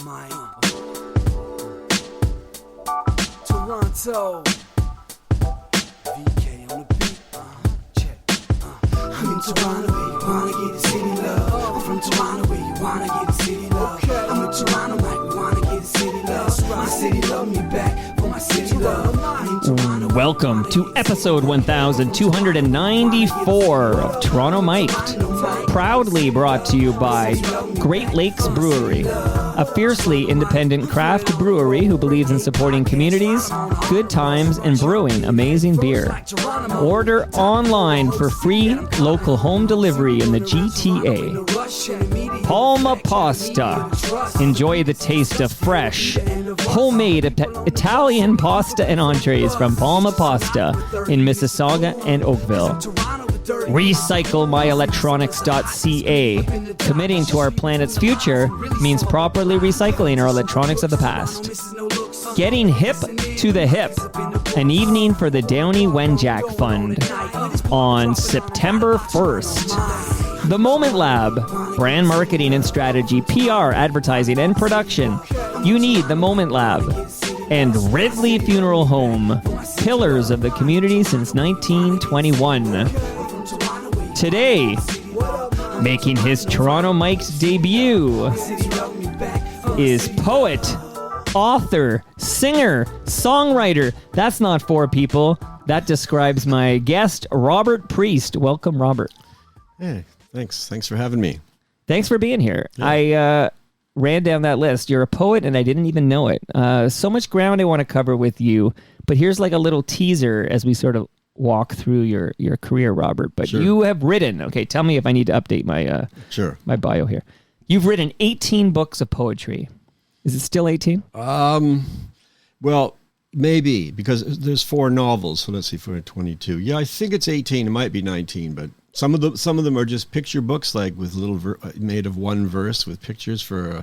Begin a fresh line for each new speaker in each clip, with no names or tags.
Toronto. VK on the beat. Check. I'm in Toronto where you wanna get the city love. I'm from Toronto where you wanna get the city love. I'm in Toronto like we wanna get the city love. My city love me back for my city love.
Welcome to episode 1294 of Toronto Mic'd, proudly brought to you by Great Lakes Brewery, a fiercely independent craft brewery who believes in supporting communities, good times, and brewing amazing beer. Order online for free local home delivery in the GTA. Palma Pasta. Enjoy the taste of fresh, homemade Italian pasta and entrees from Palma Pasta in Mississauga and Oakville. RecycleMyElectronics.ca. Committing to our planet's future means properly recycling our electronics of the past. Getting hip to the hip. An evening for the Downey Wenjack Fund on September 1st. The Moment Lab. Brand marketing and strategy, PR, advertising, and production. You need the Moment Lab. And Ridley Funeral Home. Pillars of the community since 1921. Today, making his Toronto Mic's debut, is poet, author, singer, songwriter. That's not four people. That describes my guest, Robert Priest. Welcome, Robert.
Hey, thanks. Thanks for having me.
Thanks for being here.
Yeah.
I ran down that list. You're a poet, and I didn't even know it. So much ground I want to cover with you, but here's like a little teaser as we sort of walk through your career, Robert. But
Sure.
You have written, okay, tell me if I need to update my my bio here. You've written 18 books of poetry. Is it still 18?
Well, maybe, because there's 4 novels, so let's see, for 22. Yeah, I think it's 18. It might be 19, but some of them are just picture books, like with little made of one verse with pictures for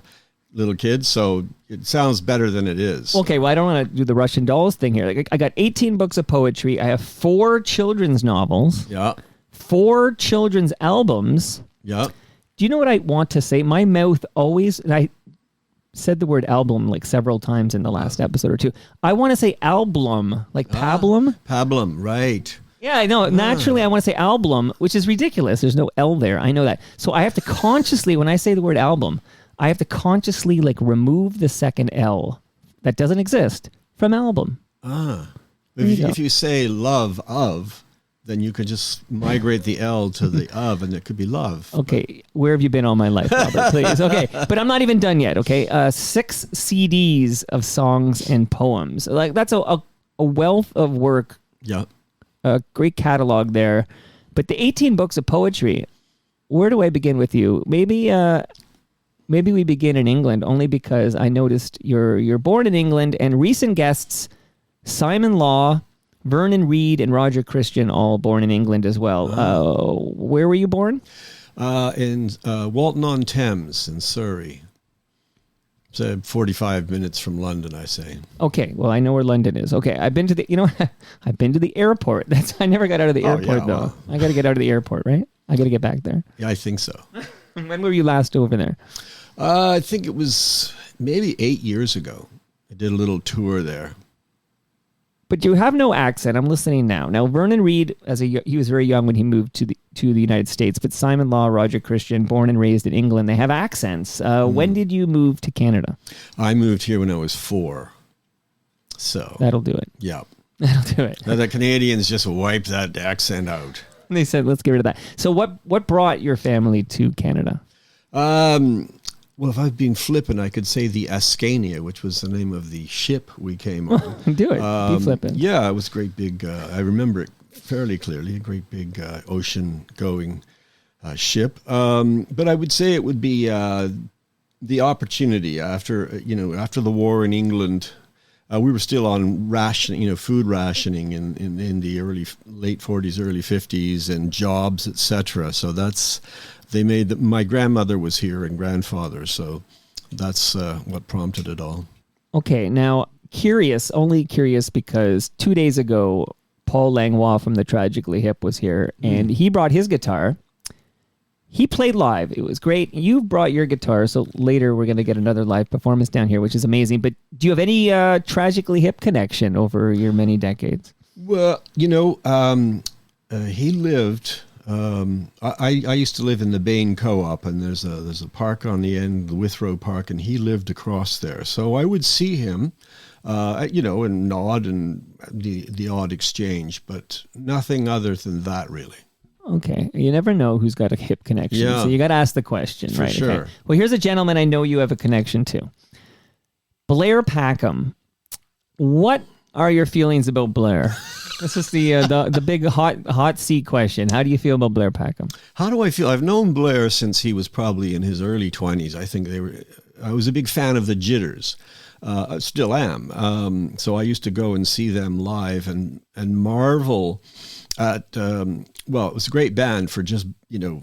little kids. So it sounds better than it is.
Okay, well, I don't want to do the Russian dolls thing here. Like, I got 18 books of poetry. I have 4 children's novels.
Yeah.
4 children's albums.
Yeah.
Do you know what I want to say? My mouth always, and I said the word album like several times in the last episode or two. I want to say album, like pablum.
Pablum, right.
Yeah, I know. Naturally, I want to say album, which is ridiculous. There's no L there. I know that. So I have to consciously, when I say the word album, I have to consciously like remove the second L that doesn't exist from album.
If you say love of, then you could just migrate the L to the of, and it could be love.
Okay, where have you been all my life, Robert? Please. Okay, but I'm not even done yet. Okay, 6 CDs of songs and poems. Like that's a wealth of work.
Yeah.
A great catalog there. But the 18 books of poetry, where do I begin with you? Maybe we begin in England, only because I noticed you're born in England, and recent guests, Simon Law, Vernon Reid, and Roger Christian, all born in England as well. Where were you born?
In Walton-on-Thames in Surrey. It's 45 minutes from London, I say.
Okay, well, I know where London is. Okay, I've been to I've been to the airport. I never got out of the airport, though. Well. I got to get out of the airport, right? I got to get back there.
Yeah, I think so.
When were you last over there?
I think it was maybe 8 years ago. I did a little tour there.
But you have no accent. I'm listening now. Now, Vernon Reid, he was very young when he moved to the United States. But Simon Law, Roger Christian, born and raised in England, they have accents. When did you move to Canada?
I moved here when I was 4. So
that'll do it.
Yeah,
that'll do it.
Now, the Canadians just wiped that accent out.
And they said, "Let's get rid of that." So, what brought your family to Canada?
Well, if I've been flippant, I could say the Ascania, which was the name of the ship we came on.
Do it. Be flippant.
Yeah, it was a great big, I remember it fairly clearly, a great big ocean-going ship. But I would say it would be the opportunity after the war in England. We were still on food rationing in the late 40s, early 50s, and jobs, etc. So my grandmother was here and grandfather, so that's what prompted it all.
Okay, now only curious because 2 days ago, Paul Langlois from the Tragically Hip was here, and he brought his guitar. He played live. It was great. You brought your guitar, so later we're going to get another live performance down here, which is amazing. But do you have any Tragically Hip connection over your many decades?
Well, he lived. I used to live in the Bain Co-op, and there's a park on the end, the Withrow Park, and he lived across there. So I would see him, and nod and the odd exchange, but nothing other than that, really.
Okay. You never know who's got a hip connection.
Yeah.
So you got to ask the question,
For
right?
sure.
Okay. Well, here's a gentleman I know you have a connection to. Blair Packham. What are your feelings about Blair? This is the big hot seat question. How do you feel about Blair Packham?
How do I feel? I've known Blair since he was probably in his early 20s. I think I was a big fan of the Jitters. I still am. So I used to go and see them live and marvel at, it was a great band for just,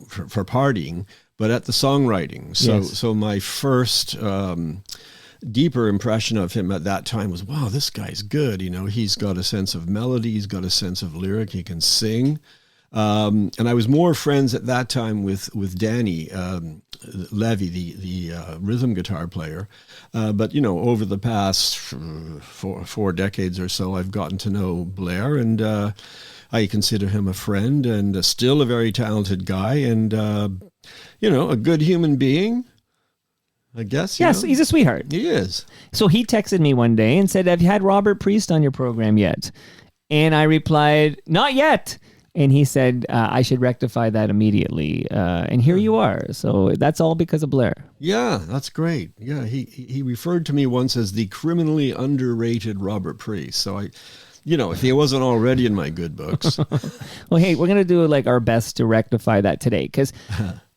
for partying, but at the songwriting. So my first deeper impression of him at that time was, wow, this guy's good. He's got a sense of melody. He's got a sense of lyric. He can sing. And I was more friends at that time with Danny Levy, the rhythm guitar player. But, over the past four decades or so, I've gotten to know Blair, and I consider him a friend and still a very talented guy and, a good human being, I guess.
Yes, he's a sweetheart.
He is.
So he texted me one day and said, have you had Robert Priest on your program yet? And I replied, not yet. And he said, I should rectify that immediately. And here you are. So that's all because of Blair.
Yeah, that's great. Yeah, he referred to me once as the criminally underrated Robert Priest. So if he wasn't already in my good books.
Well, hey, we're going to do our best to rectify that today. Because,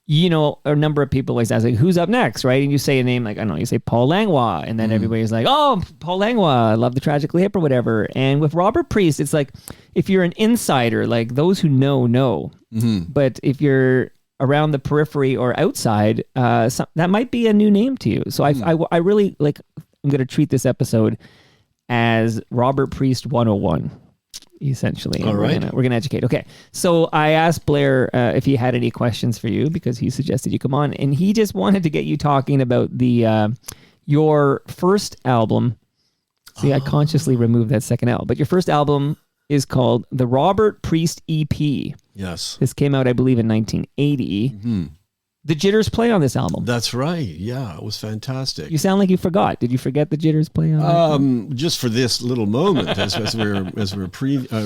a number of people always ask, who's up next, right? And you say a name you say Paul Langlois. And then everybody's like, oh, Paul Langlois, I love the Tragically Hip or whatever. And with Robert Priest, it's like, if you're an insider, those who know. Mm-hmm. But if you're around the periphery or outside, that might be a new name to you. So I really, I'm going to treat this episode as Robert Priest 101, essentially.
All right.
We're gonna educate. Okay. So I asked Blair if he had any questions for you because he suggested you come on, and he just wanted to get you talking about your first album. See, I consciously removed that second L, but your first album is called the Robert Priest EP.
Yes.
This came out, I believe, in 1980. Mm-hmm. The Jitters play on this album.
That's right. Yeah, it was fantastic.
You sound like you forgot. Did you forget the Jitters play on?
Just for this little moment, as we're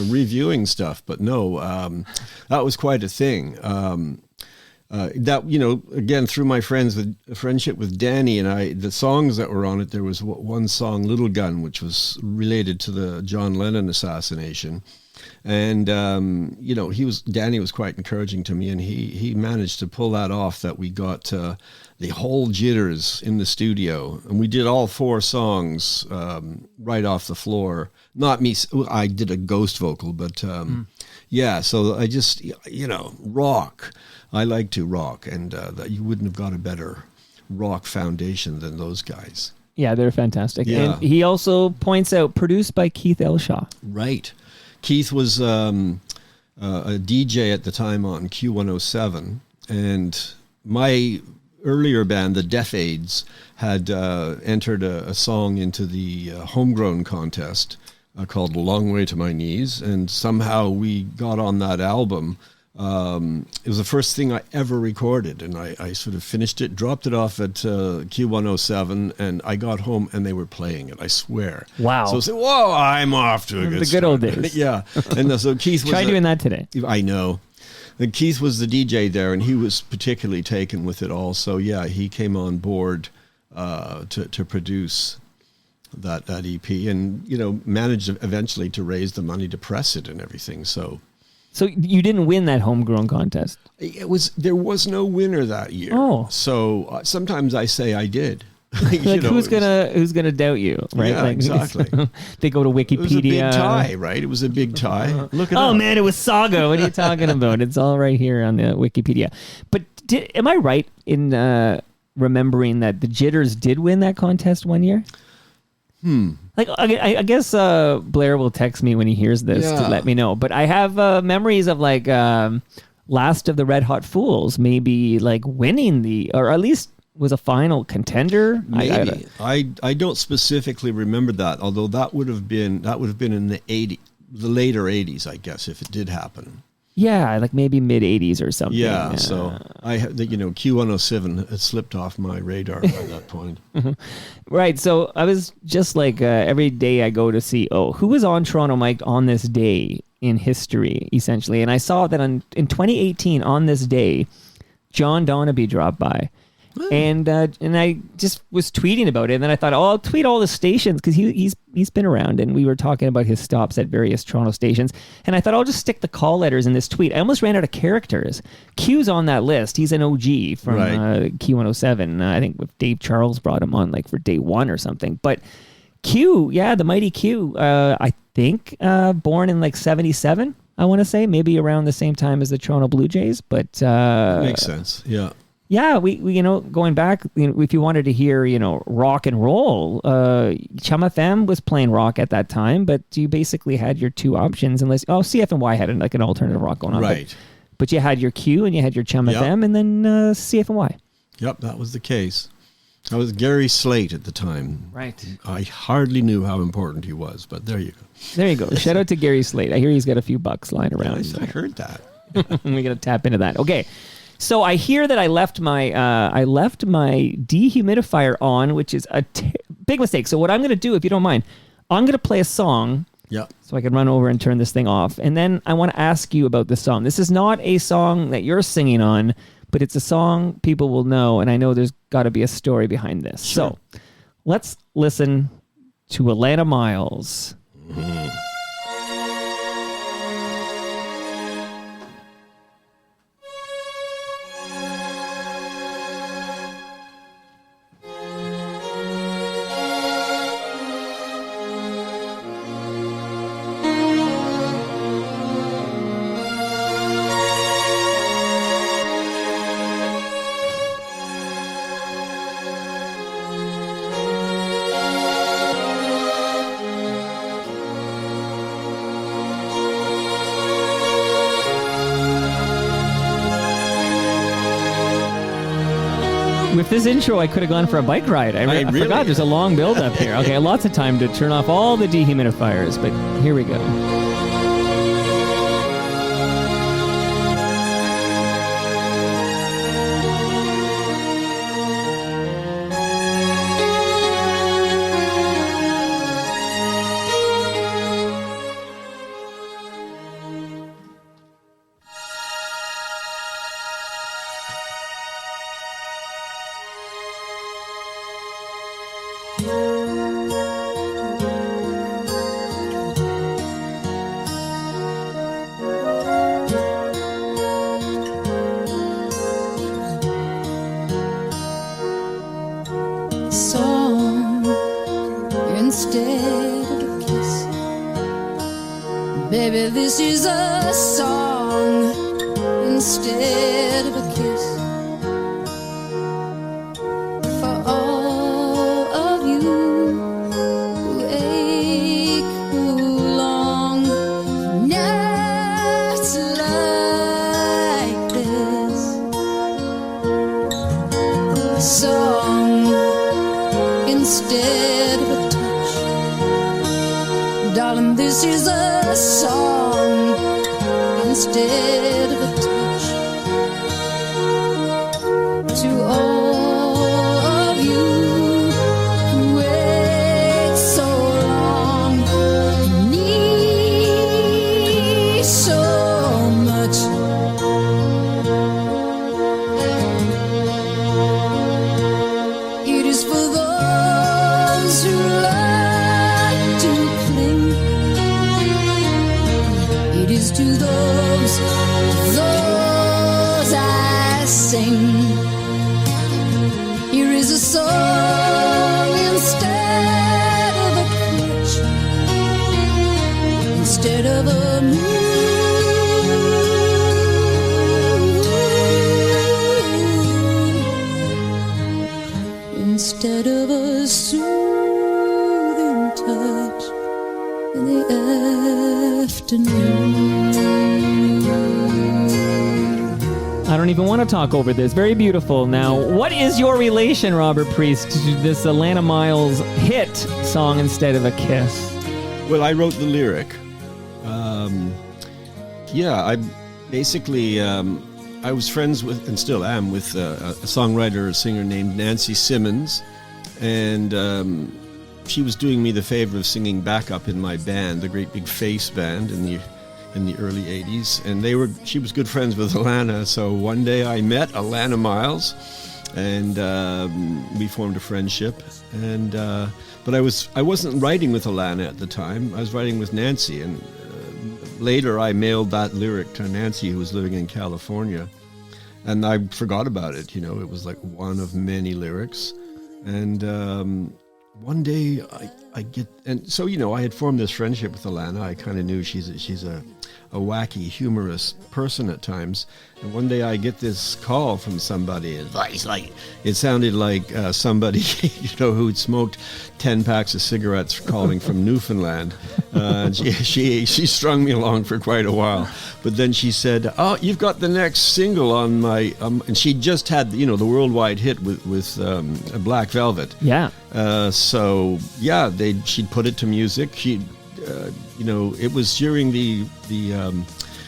reviewing stuff. But no, that was quite a thing. Again, through my friendship with Danny and I, the songs that were on it, there was one song, "Little Gun," which was related to the John Lennon assassination. And, Danny was quite encouraging to me, and he managed to pull that off, that we got the whole Jitters in the studio, and we did all 4 songs right off the floor. Not me, I did a ghost vocal, but so I just, rock. I like to rock, and you wouldn't have got a better rock foundation than those guys.
Yeah, they're fantastic.
Yeah.
And he also points out, produced by Keith Elshaw.
Right. Keith was a DJ at the time on Q107, and my earlier band, the Deaf Aids, had entered a song into the Homegrown contest called "A Long Way to My Knees," and somehow we got on that album. It was the first thing I ever recorded, and I sort of finished it, dropped it off at Q107, and I got home and they were playing it, I swear.
Wow.
So I said, whoa, I'm off to a good
The good old
start.
days.
Yeah. And so Keith was...
Try doing that today.
I know. And Keith was the DJ there, and he was particularly taken with it all. So yeah, he came on board to produce that EP, and managed eventually to raise the money to press it and everything. So
you didn't win that Homegrown contest?
There was no winner that year.
Oh.
So sometimes I say I did.
Who's gonna doubt you, right?
Yeah, exactly.
They go to Wikipedia.
It was a big tie, right? It was a big tie. Look it up.
Oh man, it was Saga. What are you talking about? It's all right here on the Wikipedia. But am I right in remembering that the Jitters did win that contest one year? I guess Blair will text me when he hears this to let me know. But I have memories of last of the Red Hot Fools, maybe like winning or at least was a final contender.
Maybe. I don't specifically remember that, although that would have been in the later 80s, I guess, if it did happen.
Yeah, like maybe mid 80s or something.
Yeah, so Q107 had slipped off my radar by that point.
Right, so I was just like every day I go to see, who was on Toronto Mike on this day in history, essentially. And I saw that in 2018, on this day, John Donaby dropped by. And I just was tweeting about it, and then I thought, I'll tweet all the stations because he's been around, and we were talking about his stops at various Toronto stations, and I thought I'll just stick the call letters in this tweet. I almost ran out of characters. Q's on that list. He's an OG from Q107. I think Dave Charles brought him on like for day one or something. But Q, yeah, the mighty Q. I think born in like 77. I want to say maybe around the same time as the Toronto Blue Jays, but
makes sense. Yeah.
Yeah, we going back, if you wanted to hear, rock and roll, Chum FM was playing rock at that time, but you basically had your two options, unless CFNY had like an alternative rock going on,
right?
But you had your Q and you had your Chum FM, and then CFNY.
Yep, that was the case. I was Gary Slate at the time.
Right.
I hardly knew how important he was, but there you go.
There you go. Shout out to Gary Slate. I hear he's got a few bucks lying around.
I heard that.
We got to tap into that. Okay. So I hear that I left my dehumidifier on, which is a big mistake. So what I'm going to do, if you don't mind, I'm going to play a song.
Yeah.
So I can run over and turn this thing off, and then I want to ask you about this song. This is not a song that you're singing on, but it's a song people will know, and I know there's got to be a story behind this.
Sure.
So let's listen to Alannah Myles.
Mm-hmm.
With this intro, I could have gone for a bike ride. I forgot there's a long build up here. Okay, lots of time to turn off all the dehumidifiers, but here we go.
Song instead of a kiss. Baby, this is a song instead of a kiss. For all of you who ache, who long for nights like this. A song instead of a touch. Darling, this is a song instead of a touch. To all of you who wait so long, need so much. It is for those who like to cling. It is to those I sing. Here is a song instead of a crutch, instead of a moon, instead of a soothing touch in the afternoon.
I don't even want to talk over this. Very beautiful. Now, what is your relation, Robert Priest, to this Alannah Myles hit song Instead of a Kiss?
Well, I wrote the lyric. I basically, I was friends with, and still am, with a songwriter, a singer named Nancy Simmons. And she was doing me the favor of singing backup in my band, the Great Big Face Band, in the early 80s. And she was good friends with Alannah. So one day I met Alannah Myles, and we formed a friendship. And but I wasn't writing with Alannah at the time. I was writing with Nancy, and later I mailed that lyric to Nancy, who was living in California, and I forgot about it. You know, it was like one of many lyrics. And one day I get, and so, you know, I had formed this friendship with Alannah. I kind of knew she's a wacky, humorous person at times. And one day I get this call from somebody. It sounded like somebody, you know, who'd smoked 10 packs of cigarettes calling from Newfoundland. She strung me along for quite a while. But then she said, "Oh, you've got the next single on my," and she just had, you know, the worldwide hit with Black Velvet.
Yeah.
So yeah, she'd put it to music. She, you know, it was during the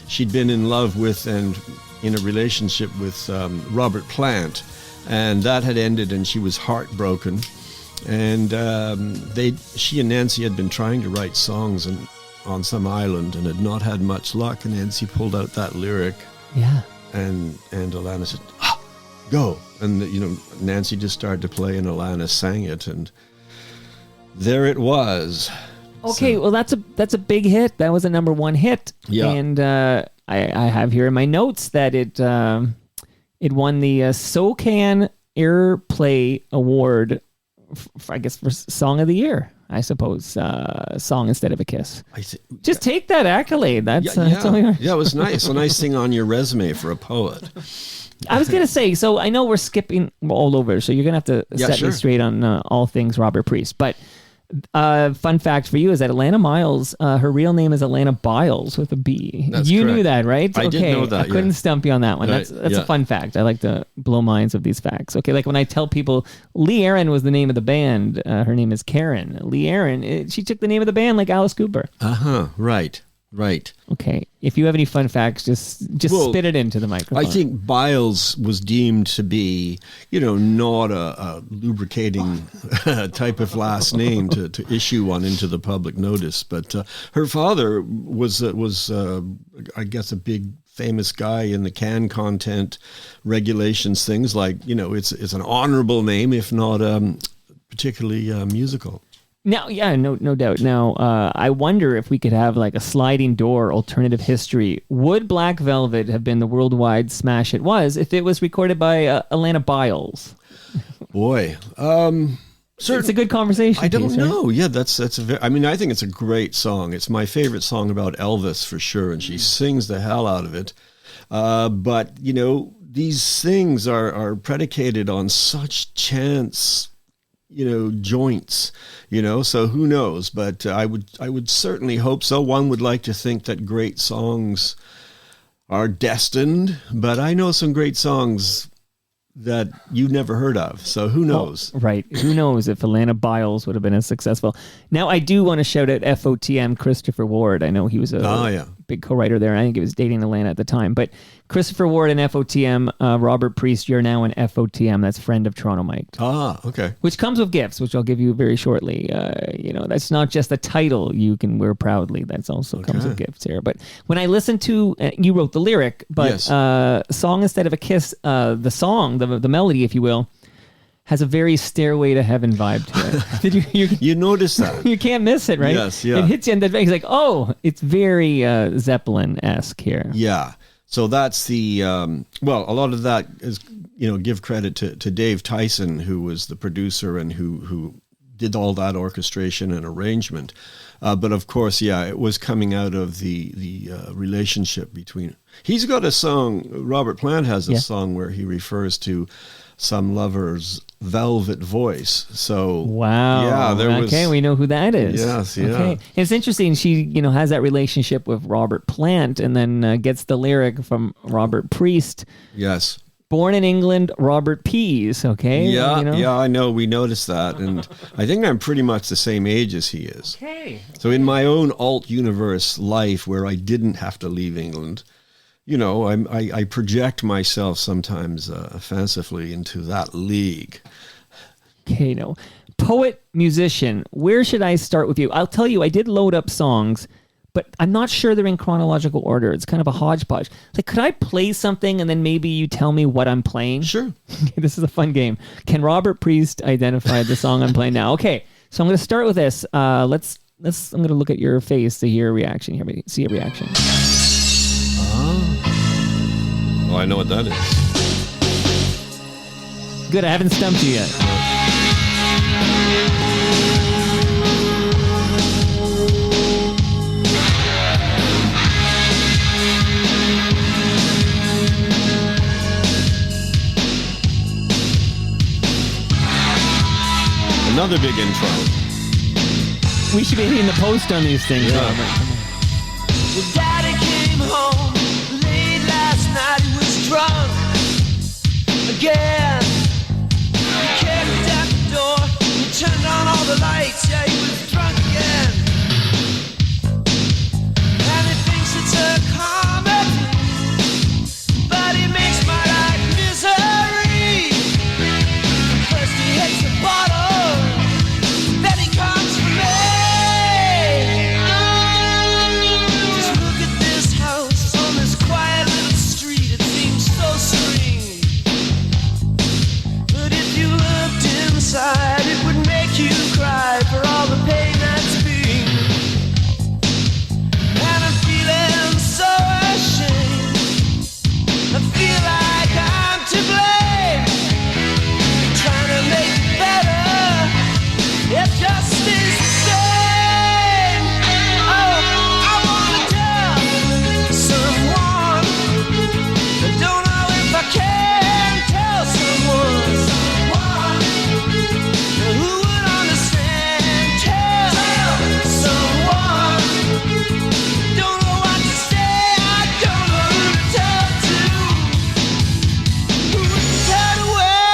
she'd been in love with and in a relationship with Robert Plant, and that had ended, and she was heartbroken. And she and Nancy had been trying to write songs on some island and had not had much luck. And Nancy pulled out that lyric.
Yeah.
And Alannah said, "Go!" And you know, Nancy just started to play, and Alannah sang it, and there it was.
Okay, well, that's a big hit. That was a number one hit.
Yeah.
And I have here in my notes that it won the SOCAN Airplay Award, I guess, for Song of the Year, I suppose. Song Instead of a Kiss. Just take that accolade. That's all you are.
Yeah, it was nice. A nice thing on your resume for a poet.
I was going to say, so I know we're skipping all over, so you're going to have to set me straight on all things Robert Priest. But fun fact for you is that Alannah Myles, her real name is Alannah Biles with a B.
That's
you
correct.
Knew that, right?
I
okay,
did know that,
I couldn't stump you on that one.
Right,
That's a fun fact. I like to blow minds of these facts. Okay, like when I tell people Lee Aaron was the name of the band, her name is Karen. Lee Aaron, she took the name of the band like Alice Cooper.
Right.
Okay. If you have any fun facts, just spit it into the microphone.
I think Biles was deemed to be, you know, not a lubricating type of last name to issue one into the public notice. But her father was I guess, a big famous guy in the can content regulations, things like, you know, it's an honorable name, if not particularly musical.
Now, yeah, no doubt. Now, I wonder if we could have like a sliding door alternative history. Would Black Velvet have been the worldwide smash it was if it was recorded by Alannah Biles?
Boy,
It's a good conversation.
I don't
piece, right?
know. Yeah, that's a very, I mean, I think it's a great song. It's my favorite song about Elvis for sure, and she sings the hell out of it. But you know, these things are predicated on such chance, you know, joints, you know, so who knows? But I would certainly hope so. One would like to think that great songs are destined, but I know some great songs that you've never heard of, so who knows?
Well, right. Who knows if Alannah Biles would have been as successful. Now, I do want to shout out FOTM Christopher Ward. I know he was a big co-writer there. I think he was dating Alannah at the time. But Christopher Ward and FOTM, Robert Priest, you're now in FOTM. That's Friend of Toronto Mike.
Ah, okay.
Which comes with gifts, which I'll give you very shortly. You know, that's not just a title you can wear proudly. That's also comes with gifts here. But when I listen to, you wrote the lyric, but Song Instead of a Kiss, the song, the melody, if you will, has a very Stairway to Heaven vibe to it. Did you
notice that?
You can't miss it, right?
Yes, yeah.
It hits you in the face like, oh, it's very Zeppelin-esque here.
Yeah. So that's the, well, a lot of that is, you know, give credit to Dave Tyson, who was the producer and who did all that orchestration and arrangement. But of course, yeah, it was coming out of the relationship between, he's got a song, Robert Plant has a song where he refers to some lover's velvet voice. So
wow.
yeah, there was.
Okay, we know who that is.
Yes, yeah.
Okay. It's interesting. She, has that relationship with Robert Plant, and then gets the lyric from Robert Priest.
Yes.
Born in England, Robert Pease. Okay.
Yeah, yeah, I know. We noticed that, and I think I'm pretty much the same age as he is.
Okay.
So in my own alt universe life, where I didn't have to leave England, I project myself sometimes fancifully into that league.
Okay, no. Poet, musician, where should I start with you? I'll tell you, I did load up songs, but I'm not sure they're in chronological order. It's kind of a hodgepodge. Like, could I play something and then maybe you tell me what I'm playing?
Sure.
This is a fun game. Can Robert Priest identify the song I'm playing now? Okay, so I'm going to start with this. I'm going to look at your face to hear a reaction. See a reaction.
Oh, I know what that is.
Good, I haven't stumped you yet.
Another big intro.
We should be hitting the post on these things,
Yeah.
Robert.
Well, Daddy came home late last night. He was drunk again. He kicked at the door. He turned on all the lights. Yeah, he was drunk again. And he thinks it's a comedy, but he makes my life misery. First he hits the bottle, then he comes for me. Just look at this house on this quiet little street. It seems so strange, but if you looked inside, it would make you cry for all the pain that's been. And I'm feeling so ashamed. I feel like I'm to blame. Trying to make it better, it just stays the same. Oh, I wanna tell someone. I don't know if I can tell someone who would understand. Tell someone. Don't know what to say. I don't know who to tell to. Who would turn away?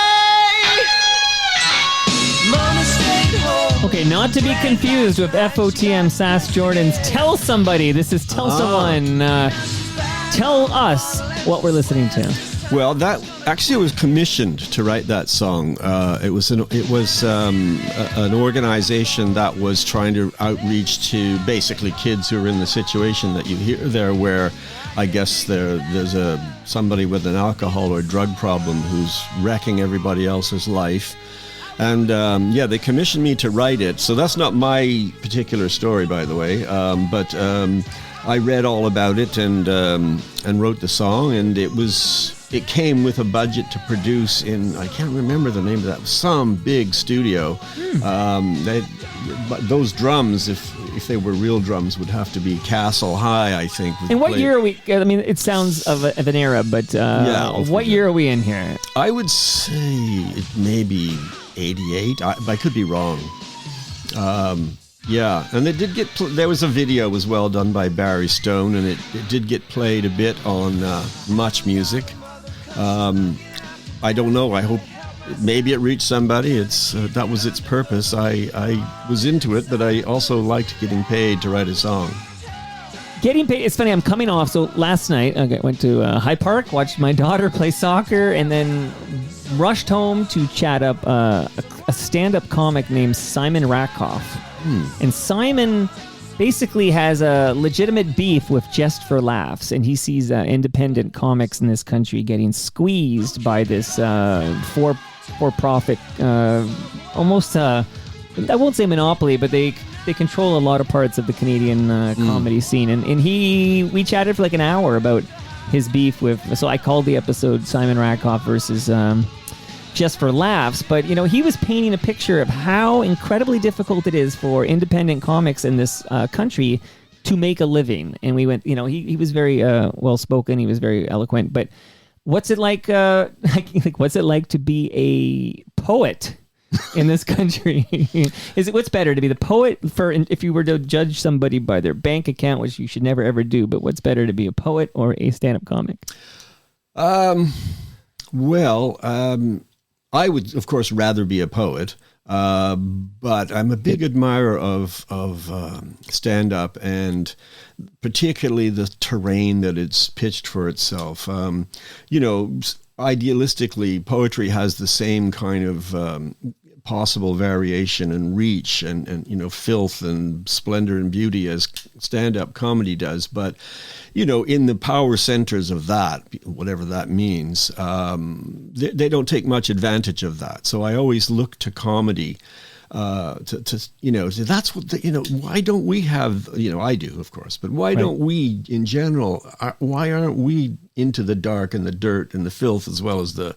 Mama stayed home.
Okay, not to be confused with FOTM Sass Jordan's Tell Somebody. This is Tell Someone. Tell us what we're listening to.
Well, that actually was commissioned to write that song. It was an organization that was trying to outreach to basically kids who are in the situation that you hear there, where I guess there's somebody with an alcohol or drug problem who's wrecking everybody else's life. And they commissioned me to write it. So that's not my particular story, by the way. But I read all about it and wrote the song, and it came with a budget to produce in, I can't remember the name of that, some big studio. Those drums, if they were real drums, would have to be Castle High, I think.
And what year are we? I mean, it sounds of an era, but what year are we in here?
I would say it may be 88. I could be wrong. Yeah, and it did get. There was a video as well done by Barry Stone, and it did get played a bit on Much Music. I don't know. I hope maybe it reached somebody. That was its purpose. I was into it, but I also liked getting paid to write a song.
Getting paid. It's funny. I'm coming off. So last night I went to High Park, watched my daughter play soccer, and then rushed home to chat up a stand-up comic named Simon Rakoff. And Simon basically has a legitimate beef with Just for Laughs, and he sees independent comics in this country getting squeezed by this for-profit, almost, I won't say monopoly, but they control a lot of parts of the Canadian comedy scene. And we chatted for like an hour about his beef with, so I called the episode Simon Rakoff versus Just for Laughs, but he was painting a picture of how incredibly difficult it is for independent comics in this country to make a living. And we went, he was very well spoken, he was very eloquent, but What's it like? What's it like to be a poet in this country? What's better to be the poet if you were to judge somebody by their bank account, which you should never ever do? But what's better to be a poet or a stand-up comic?
I would, of course, rather be a poet, but I'm a big admirer of stand-up, and particularly the terrain that it's pitched for itself. Idealistically, poetry has the same kind of possible variation and reach and filth and splendor and beauty as stand-up comedy does, but in the power centers of that, whatever that means, they don't take much advantage of that. So I always look to comedy so that's what why don't we have, I do, of course, but why don't we in general, why aren't we into the dark and the dirt and the filth as well as the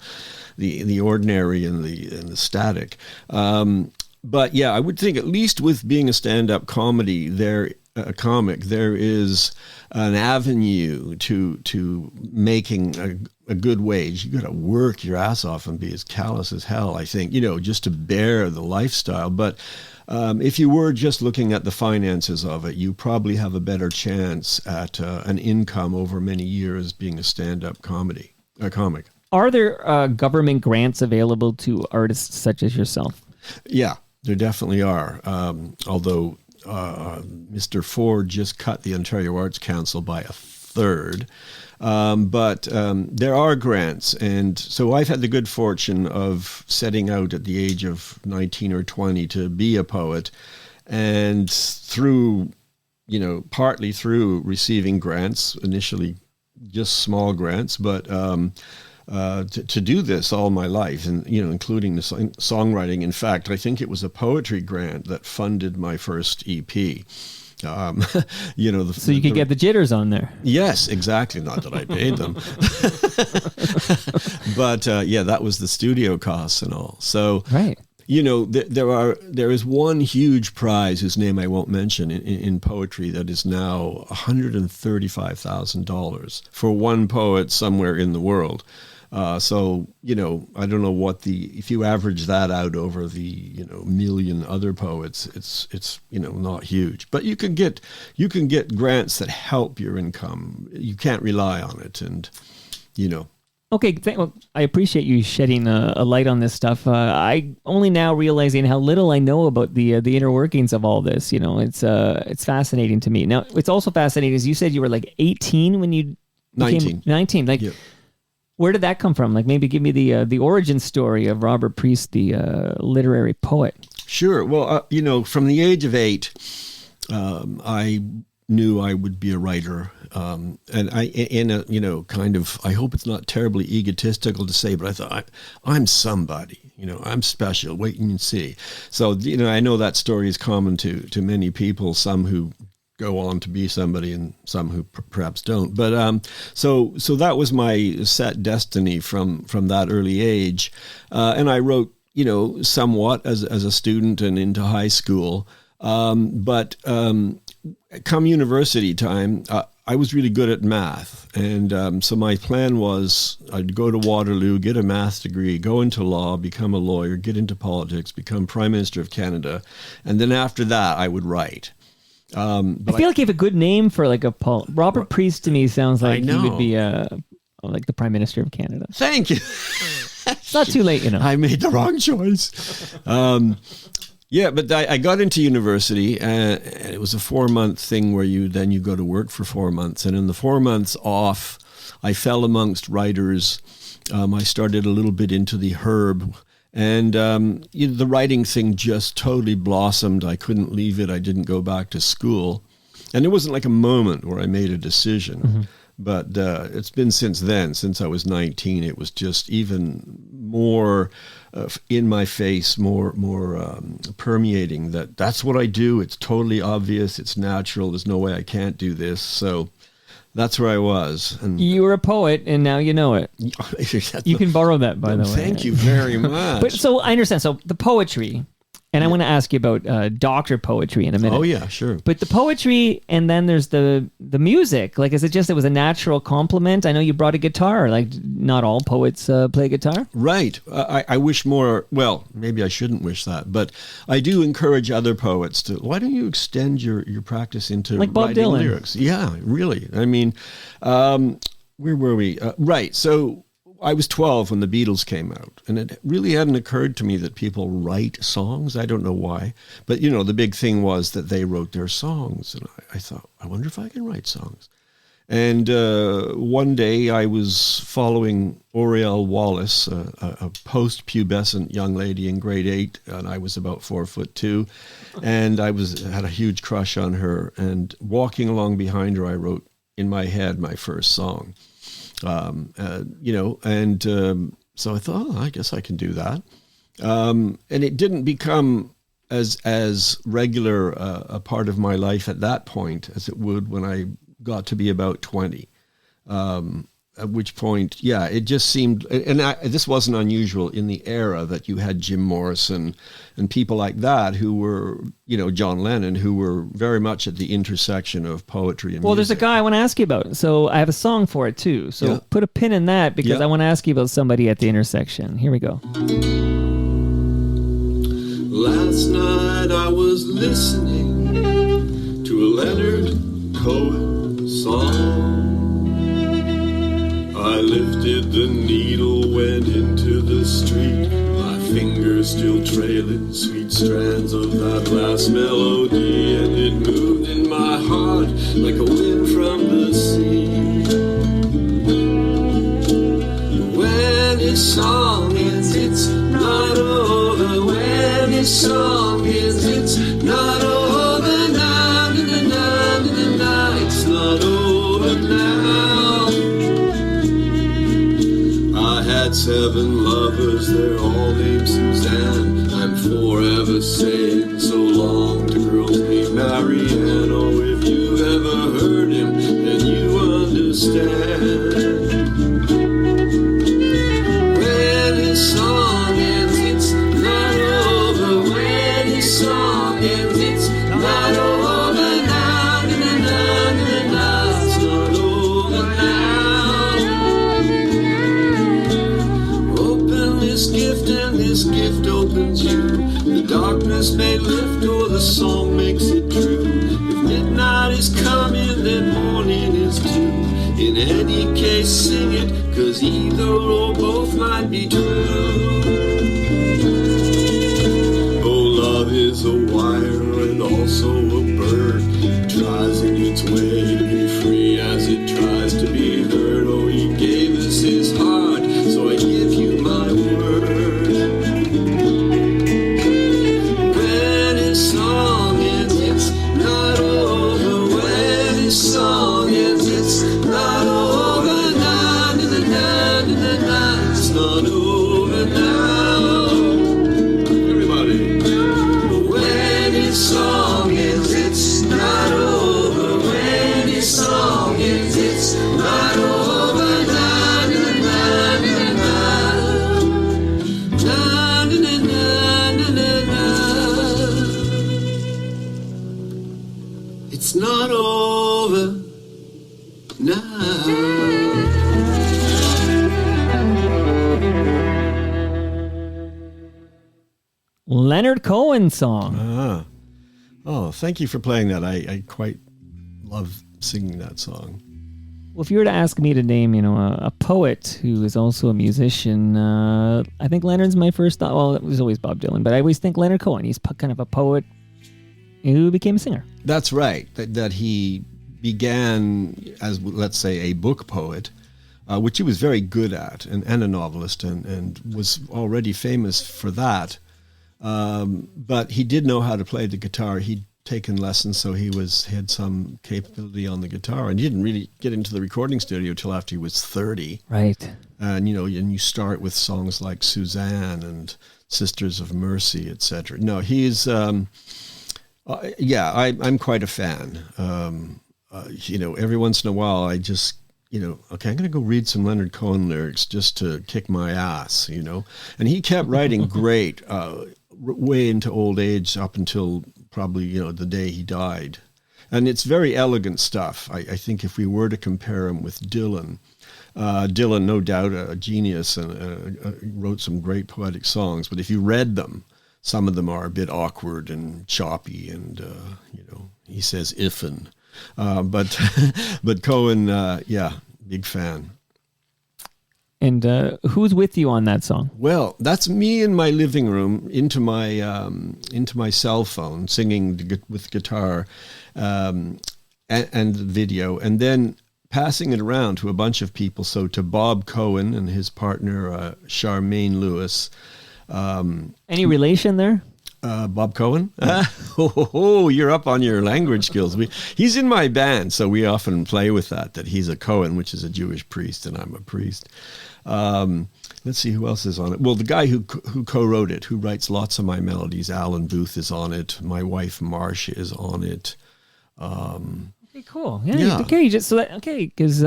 ordinary and the static? But yeah, I would think at least with being a stand-up comedy, a comic, there is an avenue to making a good wage. You got to work your ass off and be as callous as hell, I think, just to bear the lifestyle. But if you were just looking at the finances of it, you probably have a better chance at an income over many years being a stand-up comic.
Are there government grants available to artists such as yourself? Yeah,
there definitely are. Although Mr. Ford just cut the Ontario Arts Council by a third. But there are grants. And so I've had the good fortune of setting out at the age of 19 or 20 to be a poet. And through, partly through receiving grants, initially just small grants, but to do this all my life, and including the songwriting. In fact, I think it was a poetry grant that funded my first EP. So you
could get the jitters on there.
Yes, exactly. Not that I paid them, but that was the studio costs and all. So
right.
There is one huge prize whose name I won't mention in poetry that is now $135,000 for one poet somewhere in the world. So, I don't know if you average that out over the, million other poets, it's not huge, but you can get grants that help your income. You can't rely on it. And,
Okay, I appreciate you shedding a light on this stuff. I only now realizing how little I know about the inner workings of all this. It's fascinating to me. Now, it's also fascinating, as you said, you were like 18 when you became 19. Like, yeah. Where did that come from? Like, maybe give me the origin story of Robert Priest, the literary poet.
Sure. Well, from the age of 8, I knew I would be a writer. And I hope it's not terribly egotistical to say, but I thought, I'm somebody, I'm special, wait and see. So, I know that story is common to many people, some who go on to be somebody and some who perhaps don't. But so that was my set destiny from that early age. And I wrote, somewhat as a student and into high school. But come university time, I was really good at math. And so my plan was I'd go to Waterloo, get a math degree, go into law, become a lawyer, get into politics, become Prime Minister of Canada. And then after that, I would write.
I feel like you have a good name for like Robert Priest to me sounds like he would be like the Prime Minister of Canada.
Thank you.
It's not too late,
I made the wrong choice. But I got into university, and it was a 4-month thing where you go to work for 4 months. And in the 4 months off, I fell amongst writers. I started a little bit into the Herb. And the writing thing just totally blossomed. I couldn't leave it. I didn't go back to school. And there wasn't like a moment where I made a decision. Mm-hmm. But it's been since then, since I was 19, it was just even more in my face, more permeating that's what I do. It's totally obvious. It's natural. There's no way I can't do this. So that's where I was. And
you were a poet, and now you know it. You can borrow that, by the way.
Thank you very much.
But so I understand. So the poetry, And I want to ask you about doctor poetry in a minute.
Oh yeah, sure.
But the poetry, and then there's the music. Like, is it just it was a natural compliment? I know you brought a guitar. Like, not all poets play guitar.
Right. I wish more. Well, maybe I shouldn't wish that, but I do encourage other poets to. Why don't you extend your practice into
like Bob
writing
Dylan
lyrics? Yeah, really. I mean, where were we? Right. So I was 12 when the Beatles came out, and it really hadn't occurred to me that people write songs. I don't know why, but the big thing was that they wrote their songs, and I thought, I wonder if I can write songs. And one day I was following Oriel Wallace, a post-pubescent young lady in grade 8, and I was about 4'2", and I had a huge crush on her. And walking along behind her, I wrote in my head my first song. So I thought, I guess I can do that. And it didn't become as regular a part of my life at that point as it would when I got to be about 20. At which point, it just seemed, and this wasn't unusual in the era that you had Jim Morrison and people like that who were, John Lennon, who were very much at the intersection of poetry and
Well,
music.
there's a guy I want to ask you about. So I have a song for it too. So put a pin in that because I want to ask you about somebody at the intersection. Here we go.
Last night I was listening to a Leonard Cohen song. I lifted the needle, went into the street, my fingers still trailing sweet strands of that last melody, and it moved in my heart like a wind from the sea. When his song ends, it's not over. When his song ends, it's not over now. It's not over now. I had 7 lovers, they're all named Suzanne. I'm forever saying so long to girls named Marianne. Oh, if you've ever heard him, then you understand. When his song ends, it's not over. When his song ends, it's not over now. It's not over now. Open this gift and this gift opens you. The darkness may lift or the song makes it true. If midnight is coming, then morning is due. In any case, sing it, 'cause either or both might be true. Oh, love is a wire and also a bird. It tries in its way to be free as it tries to be heard. Oh, he gave us his heart, so I give you my word. When his song ends, it's not over. When his song ends, it's not over now. It's not over now. Everybody. When his song ends, it's not over. When his song ends, it's not over now. It's not over now.
Leonard Cohen song.
Oh, thank you for playing that. I quite love singing that song.
Well, if you were to ask me to name, a poet who is also a musician, I think Leonard's my first thought. Well, it was always Bob Dylan, but I always think Leonard Cohen. He's kind of a poet who became a singer.
That's right. That he began as, let's say, a book poet, which he was very good at, and a novelist, and was already famous for that. But he did know how to play the guitar. He'd taken lessons, so he had some capability on the guitar, and he didn't really get into the recording studio till after he was 30.
Right.
And you start with songs like Suzanne and Sisters of Mercy, etc. No, he's I'm quite a fan. Every once in a while I just okay, I'm going to go read some Leonard Cohen lyrics just to kick my ass, and he kept writing great way into old age up until probably, the day he died. And it's very elegant stuff. I think if we were to compare him with Dylan, Dylan, no doubt a genius and wrote some great poetic songs. But if you read them, some of them are a bit awkward and choppy, and he says "ifen," but Cohen, big fan.
And who's with you on that song?
Well, that's me in my living room into my cell phone singing with guitar and video, and then passing it around to a bunch of people. So to Bob Cohen and his partner Charmaine Lewis.
Any relation there?
Bob Cohen? Oh, you're up on your language skills. He's in my band, so we often play with that he's a Cohen, which is a Jewish priest, and I'm a priest. Let's see who else is on it. Well, the guy who co-wrote it, who writes lots of my melodies, Alan Booth is on it. My wife Marcia is on it.
Okay, cool. Yeah. Okay, because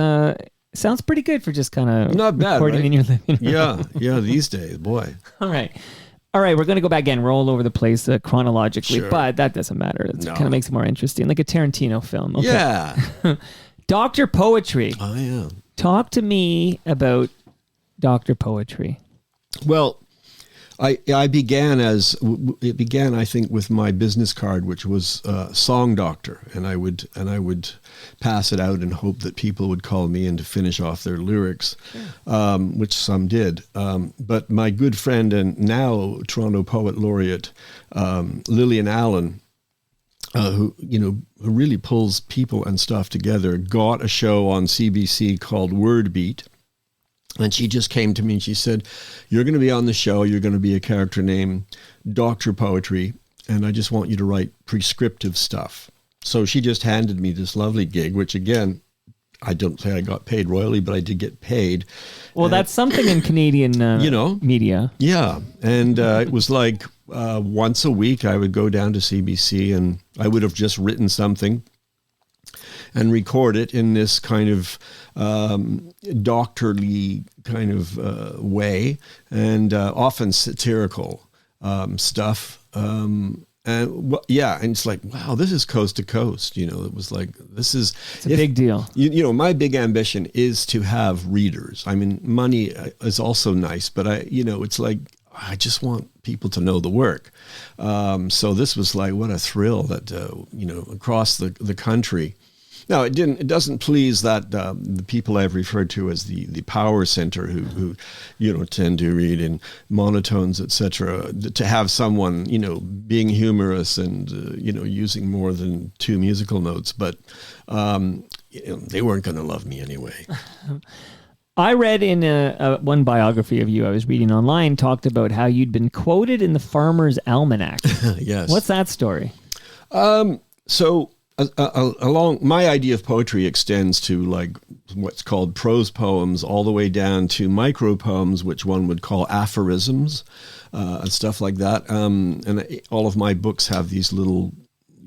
sounds pretty good for just kind of
not bad,
recording
right?
in your living room.
Yeah. These days, boy.
All right. We're going to go back again, roll over the place chronologically,
Sure.
but that doesn't matter. It kind of makes it more interesting, like a Tarantino film. Okay.
Yeah.
Dr. Poetry.
Oh, yeah.
Talk to me about Dr. Poetry.
Well, it began, I think, with my business card, which was Song Doctor, and I would pass it out and hope that people would call me in to finish off their lyrics, which some did. But my good friend and now Toronto Poet Laureate Lillian Allen, who really pulls people and stuff together, got a show on CBC called Word Beat. And she just came to me and she said, "You're going to be on the show. You're going to be a character named Dr. Poetry. And I just want you to write prescriptive stuff." So she just handed me this lovely gig, which again, I don't say I got paid royally, but I did get paid.
Well, that's something in Canadian media.
Yeah. And it was like once a week I would go down to CBC and I would have just written something and record it in this kind of doctorly kind of way, and often satirical stuff. And it's like, wow, this is coast to coast. It was like, it's
a big deal.
My big ambition is to have readers. I mean, money is also nice, but it's like, I just want people to know the work. So this was like, what a thrill that, across the country. Now, it doesn't please that the people I've referred to as the power center who tend to read in monotones, etc., to have someone, being humorous and, using more than two musical notes. But they weren't going to love me anyway.
I read in one biography of you I was reading online, talked about how you'd been quoted in the Farmer's Almanac.
Yes.
What's that story?
So along my idea of poetry extends to like what's called prose poems all the way down to micro poems, which one would call aphorisms and stuff like that. And all of my books have these little,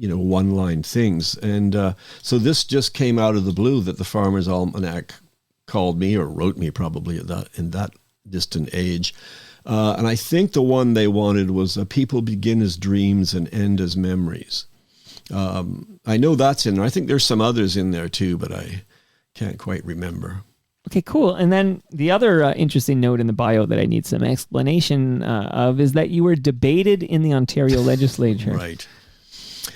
one-line things. And so this just came out of the blue that the Farmer's Almanac called me, or wrote me probably in that distant age. And I think the one they wanted was people begin as dreams and end as memories. I know that's in there. I think there's some others in there too, but I can't quite remember.
Okay, cool. And then the other interesting note in the bio that I need some explanation of is that you were debated in the Ontario legislature.
Right.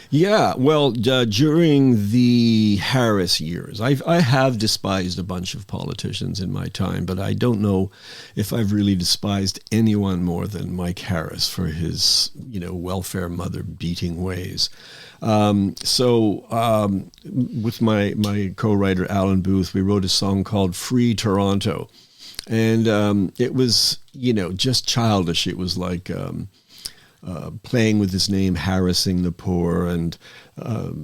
Yeah, well, during the Harris years, I have despised a bunch of politicians in my time, but I don't know if I've really despised anyone more than Mike Harris for his, welfare mother beating ways. So with my co-writer Alan Booth, we wrote a song called Free Toronto, and it was, just childish. It was like playing with his name, harassing the poor, and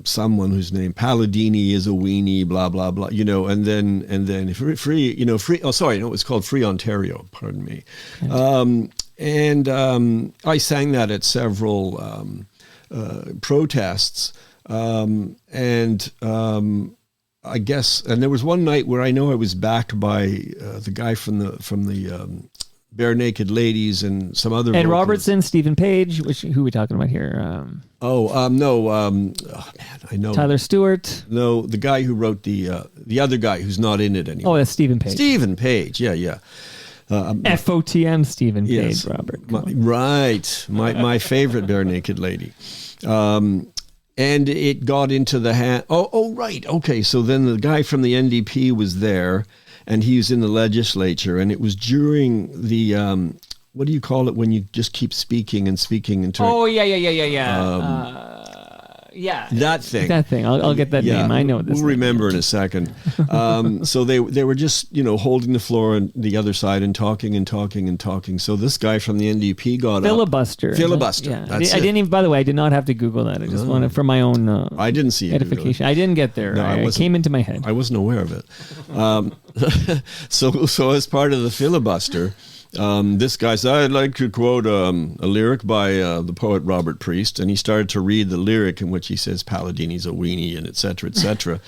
someone whose name Palladini is a weenie, blah blah blah, and then free. Oh, sorry, no, it was called Free Ontario. Pardon me. And I sang that at several protests, and I guess, and there was one night where I know I was backed by the guy from the Bare Naked Ladies and some other
And
vocals.
Robertson, Stephen Page, who are we talking about here?
I know.
Tyler Stewart.
No, the guy who wrote the other guy who's not in it anymore.
Oh, that's Stephen Page.
Stephen Page, yeah.
FOTM Stephen
Yes,
Page, Robert.
Right. My favorite Bare Naked Lady. And it got into the hand. Oh, right. Okay. So then the guy from the NDP was there, and he was in the legislature, and it was during the, what do you call it when you just keep speaking and speaking and turning?
Oh, yeah. Yeah.
That thing.
I'll get that name. I know this.
We'll remember in a second. So they were just, holding the floor on the other side and talking and talking and talking. So this guy from the NDP got
Filibuster.
up. Filibuster.
Yeah.
That's
I didn't even, by the way, I did not have to Google that. I just wanted for my own
I didn't see
edification. I didn't get there.
No,
I came into my head.
I wasn't aware of it. So as part of the filibuster, this guy said, I'd like to quote a lyric by the poet Robert Priest, and he started to read the lyric in which he says Palladini's a weenie and et cetera, et cetera.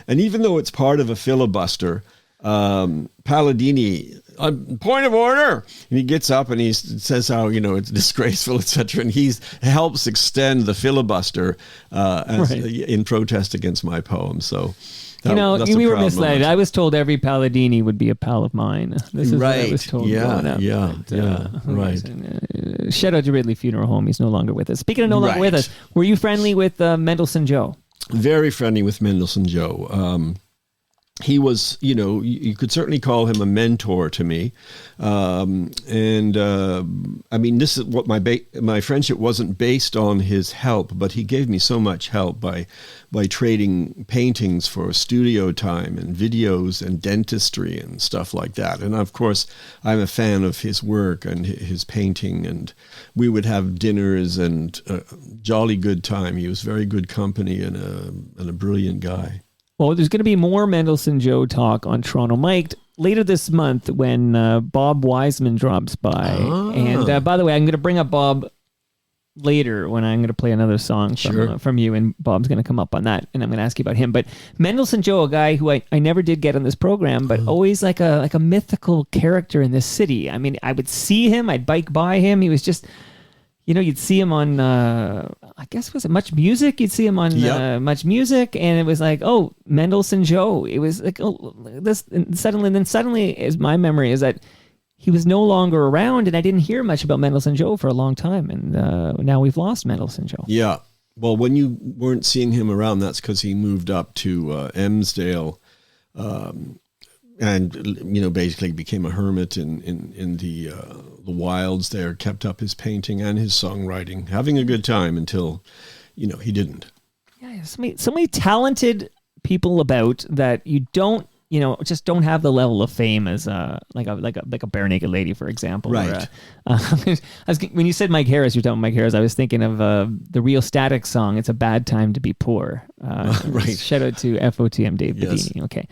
And even though it's part of a filibuster, Palladini, point of order, and he gets up and he says how it's disgraceful, et cetera, and he helps extend the filibuster in protest against my poem. So.
We were misled. Moment. I was told every Palladini would be a pal of mine. This is what I was told growing up. Right. Shout out to Ridley Funeral Home. He's no longer with us. Speaking of no longer with us, were you friendly with Mendelssohn Joe?
Very friendly with Mendelssohn Joe. He was, you could certainly call him a mentor to me. I mean, this is what my friendship wasn't based on his help, but he gave me so much help by trading paintings for studio time and videos and dentistry and stuff like that. And of course, I'm a fan of his work and his painting, and we would have dinners and jolly good time. He was very good company and a brilliant guy.
Well, there's going to be more Mendelssohn Joe talk on Toronto Mike later this month when Bob Wiseman drops by. And by the way, I'm going to bring up Bob later when I'm going to play another song from you, and Bob's going to come up on that, and I'm going to ask you about him. But Mendelssohn Joe, a guy who I never did get on this program, but always like a mythical character in this city. I mean, I would see him, I'd bike by him. He was just... you'd see him on, I guess, was it Much Music? You'd see him on Much Music, and it was like, oh, Mendelssohn Joe. It was like, oh, this, and suddenly, as my memory is that he was no longer around, and I didn't hear much about Mendelssohn Joe for a long time, and now we've lost Mendelssohn Joe. Yeah.
Well, when you weren't seeing him around, that's because he moved up to Emsdale, and basically became a hermit in the wilds there, kept up his painting and his songwriting, having a good time until he didn't.
Yeah, so many talented people about that you don't just don't have the level of fame as like a Bare Naked Lady, for example.
Right.
When you said Mike Harris, you're talking Mike Harris. I was thinking of the Real Static song. It's a bad time to be poor.
Right.
Shout out to FOTM Dave
Yes.
Bedini. Okay.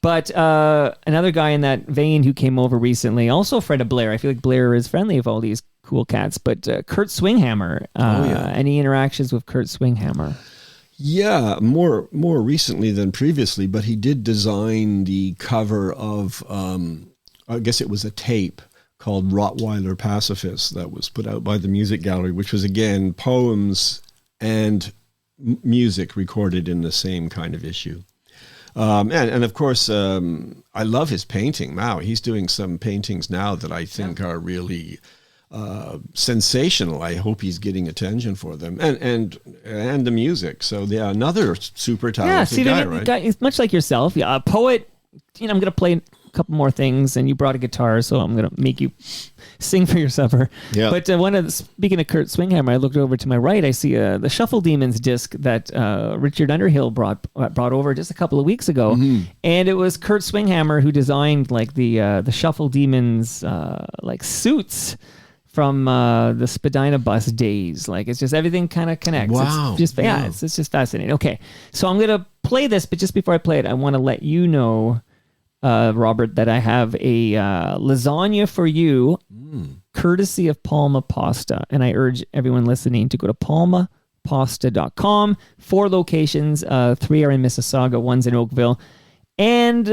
But another guy in that vein who came over recently, also a friend of Blair. I feel like Blair is friendly of all these cool cats. But Kurt Swinghammer. Any interactions with Kurt Swinghammer?
Yeah, more recently than previously, but he did design the cover of, I guess it was a tape called Rottweiler Pacifist that was put out by the Music Gallery, which was, again, poems and music recorded in the same kind of issue. And of course, I love his painting. Wow, he's doing some paintings now that I think are really sensational. I hope he's getting attention for them, and the music. So yeah, another super talented guy, right?
He's much like yourself, a poet. I'm going to play a couple more things, and you brought a guitar, so I'm going to make you sing for your supper. Yeah. But speaking of Kurt Swinghammer, I looked over to my right. I see the Shuffle Demons disc that Richard Underhill brought over just a couple of weeks ago, and it was Kurt Swinghammer who designed like the Shuffle Demons like suits from the Spadina bus days. Like, it's just everything kind of connects.
Wow.
It's just fascinating. Okay, so I'm going to play this, but just before I play it, I want to let you know, Robert, that I have a lasagna for you, courtesy of Palma Pasta. And I urge everyone listening to go to palmapasta.com. 4 locations, 3 are in Mississauga, 1's in Oakville. and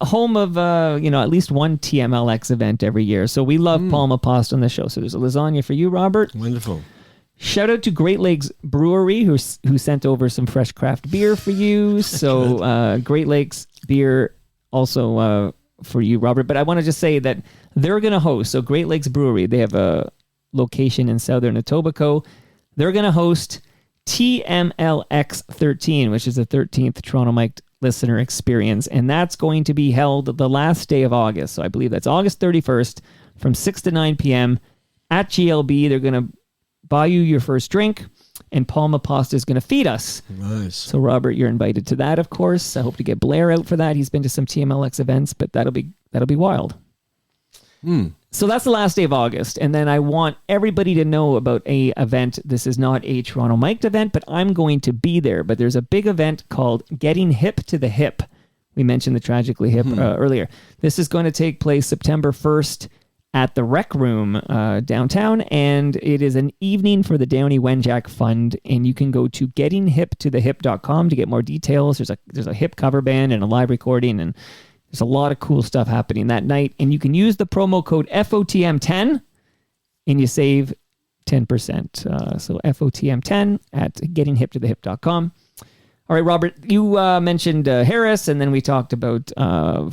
home of at least one TMLX event every year. So we love Palma Pasta on the show. So there's a lasagna for you, Robert.
Wonderful.
Shout out to Great Lakes Brewery who sent over some fresh craft beer for you. So Great Lakes beer also for you, Robert. But I want to just say that they're going to host. So Great Lakes Brewery, they have a location in Southern Etobicoke. They're going to host TMLX 13, which is the 13th Toronto Mike Listener Experience. And that's going to be held the last day of August. So I believe that's August 31st from 6 to 9 p.m. at GLB. They're going to buy you your first drink, and Palma Pasta is going to feed us.
Nice.
So, Robert, you're invited to that, of course. I hope to get Blair out for that. He's been to some TMLX events, but that'll be wild. So that's the last day of August, and then I want everybody to know about a event. This is not a Toronto Mic'd event, but I'm going to be there. But there's a big event called Getting Hip to the Hip. We mentioned the Tragically Hip earlier. This is going to take place September 1st at the Rec Room downtown, and it is an evening for the Downey Wenjack Fund, and you can go to gettinghiptothehip.com to get more details. There's a hip cover band and a live recording, and there's a lot of cool stuff happening that night, and you can use the promo code FOTM10 and you save 10%. So FOTM10 at gettinghiptothehip.com. All right, Robert, you mentioned Harris, and then we talked about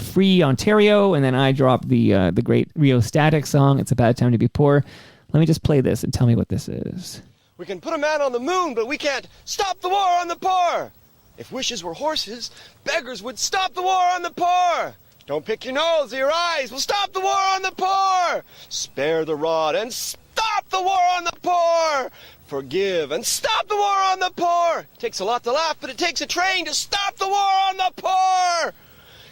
Free Ontario, and then I dropped the great Rio Static song, It's a Bad Time to Be Poor. Let me just play this and tell me what this is.
We can put a man on the moon, but we can't stop the war on the poor. If wishes were horses, beggars would stop the war on the poor. Don't pick your nose or your eyes, we'll stop the war on the poor. Spare the rod and stop the war on the poor. Forgive and stop the war on the poor. Takes a lot to laugh, but it takes a train to stop the war on the poor.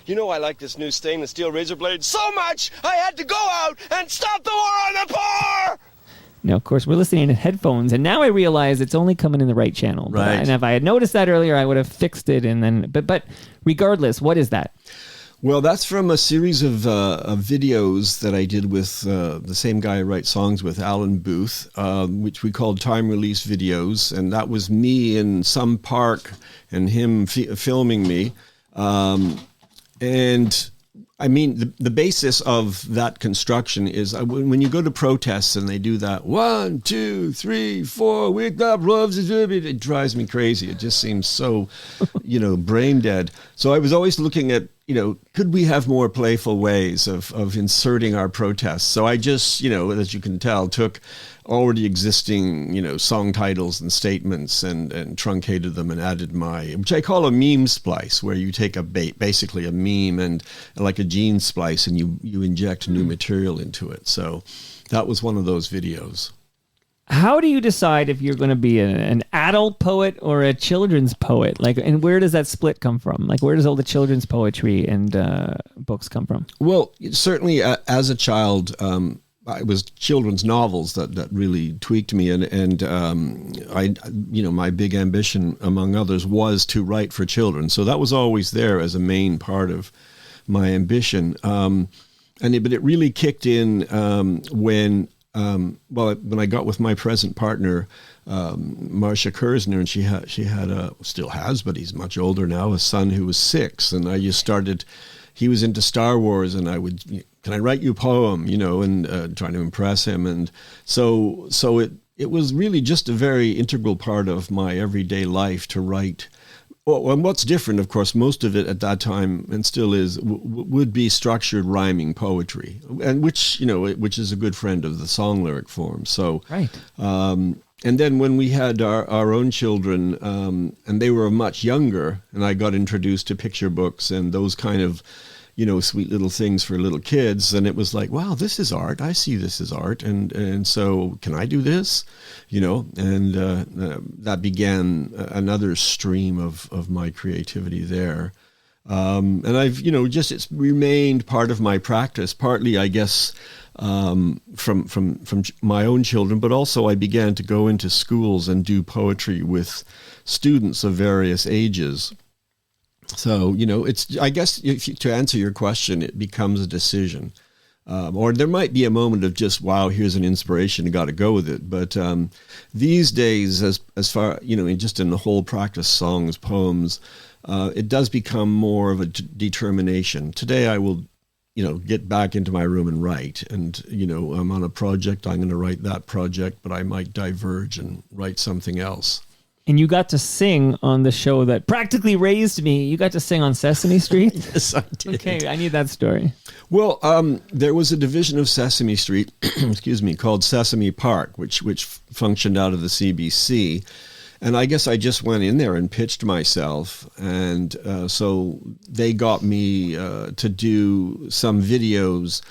You know I like this new stainless steel razor blade so much, I had to go out and stop the war on the poor.
Now, of course, we're listening in headphones, and now I realize it's only coming in the right channel.
Right.
And if I had noticed that earlier, I would have fixed it. And then, but regardless, what is that?
Well, that's from a series of videos that I did with the same guy I write songs with, Alan Booth, which we called time release videos. And that was me in some park and him filming me. And I mean, the basis of that construction is when you go to protests and they do that 1, 2, 3, 4, wake up, it drives me crazy. It just seems so, brain dead. So I was always looking at, could we have more playful ways of inserting our protests? So I just, as you can tell, took already existing, song titles and statements and truncated them and added which I call a meme splice, where you take basically a meme and like a gene splice and you inject new material into it. So that was one of those videos.
How do you decide if you're going to be an adult poet or a children's poet? And where does that split come from? Where does all the children's poetry and books come from?
Well, certainly as a child, it was children's novels that really tweaked me, and I my big ambition, among others, was to write for children. So that was always there as a main part of my ambition. But it really kicked in when I got with my present partner, Marcia Kersner, and she had still has, but he's much older now, a son who was 6, and I just started. He was into Star Wars, and I would, can I write you a poem, and trying to impress him. And so it was really just a very integral part of my everyday life to write. Well, and what's different, of course, most of it at that time, and still is, would be structured rhyming poetry, and which is a good friend of the song lyric form. So,
right.
And then when we had our own children, and they were much younger, and I got introduced to picture books and those kind of, sweet little things for little kids, and it was like, wow, this is art. I see this as art, and so can I do this? And that began another stream of my creativity there. And I've, it's remained part of my practice, partly, I guess, from my own children, but also I began to go into schools and do poetry with students of various ages. So, it's, I guess, to answer your question, it becomes a decision. Or there might be a moment of just, wow, here's an inspiration, got to go with it. But these days, as far, just in the whole practice, songs, poems, it does become more of a determination. Today I will, get back into my room and write. And, I'm on a project, I'm going to write that project, but I might diverge and write something else.
And you got to sing on the show that practically raised me. You got to sing on Sesame Street?
Yes, I did.
Okay, I need that story.
Well, there was a division of Sesame Street, excuse me, called Sesame Park, which functioned out of the CBC. And I guess I just went in there and pitched myself. And so they got me to do some videos.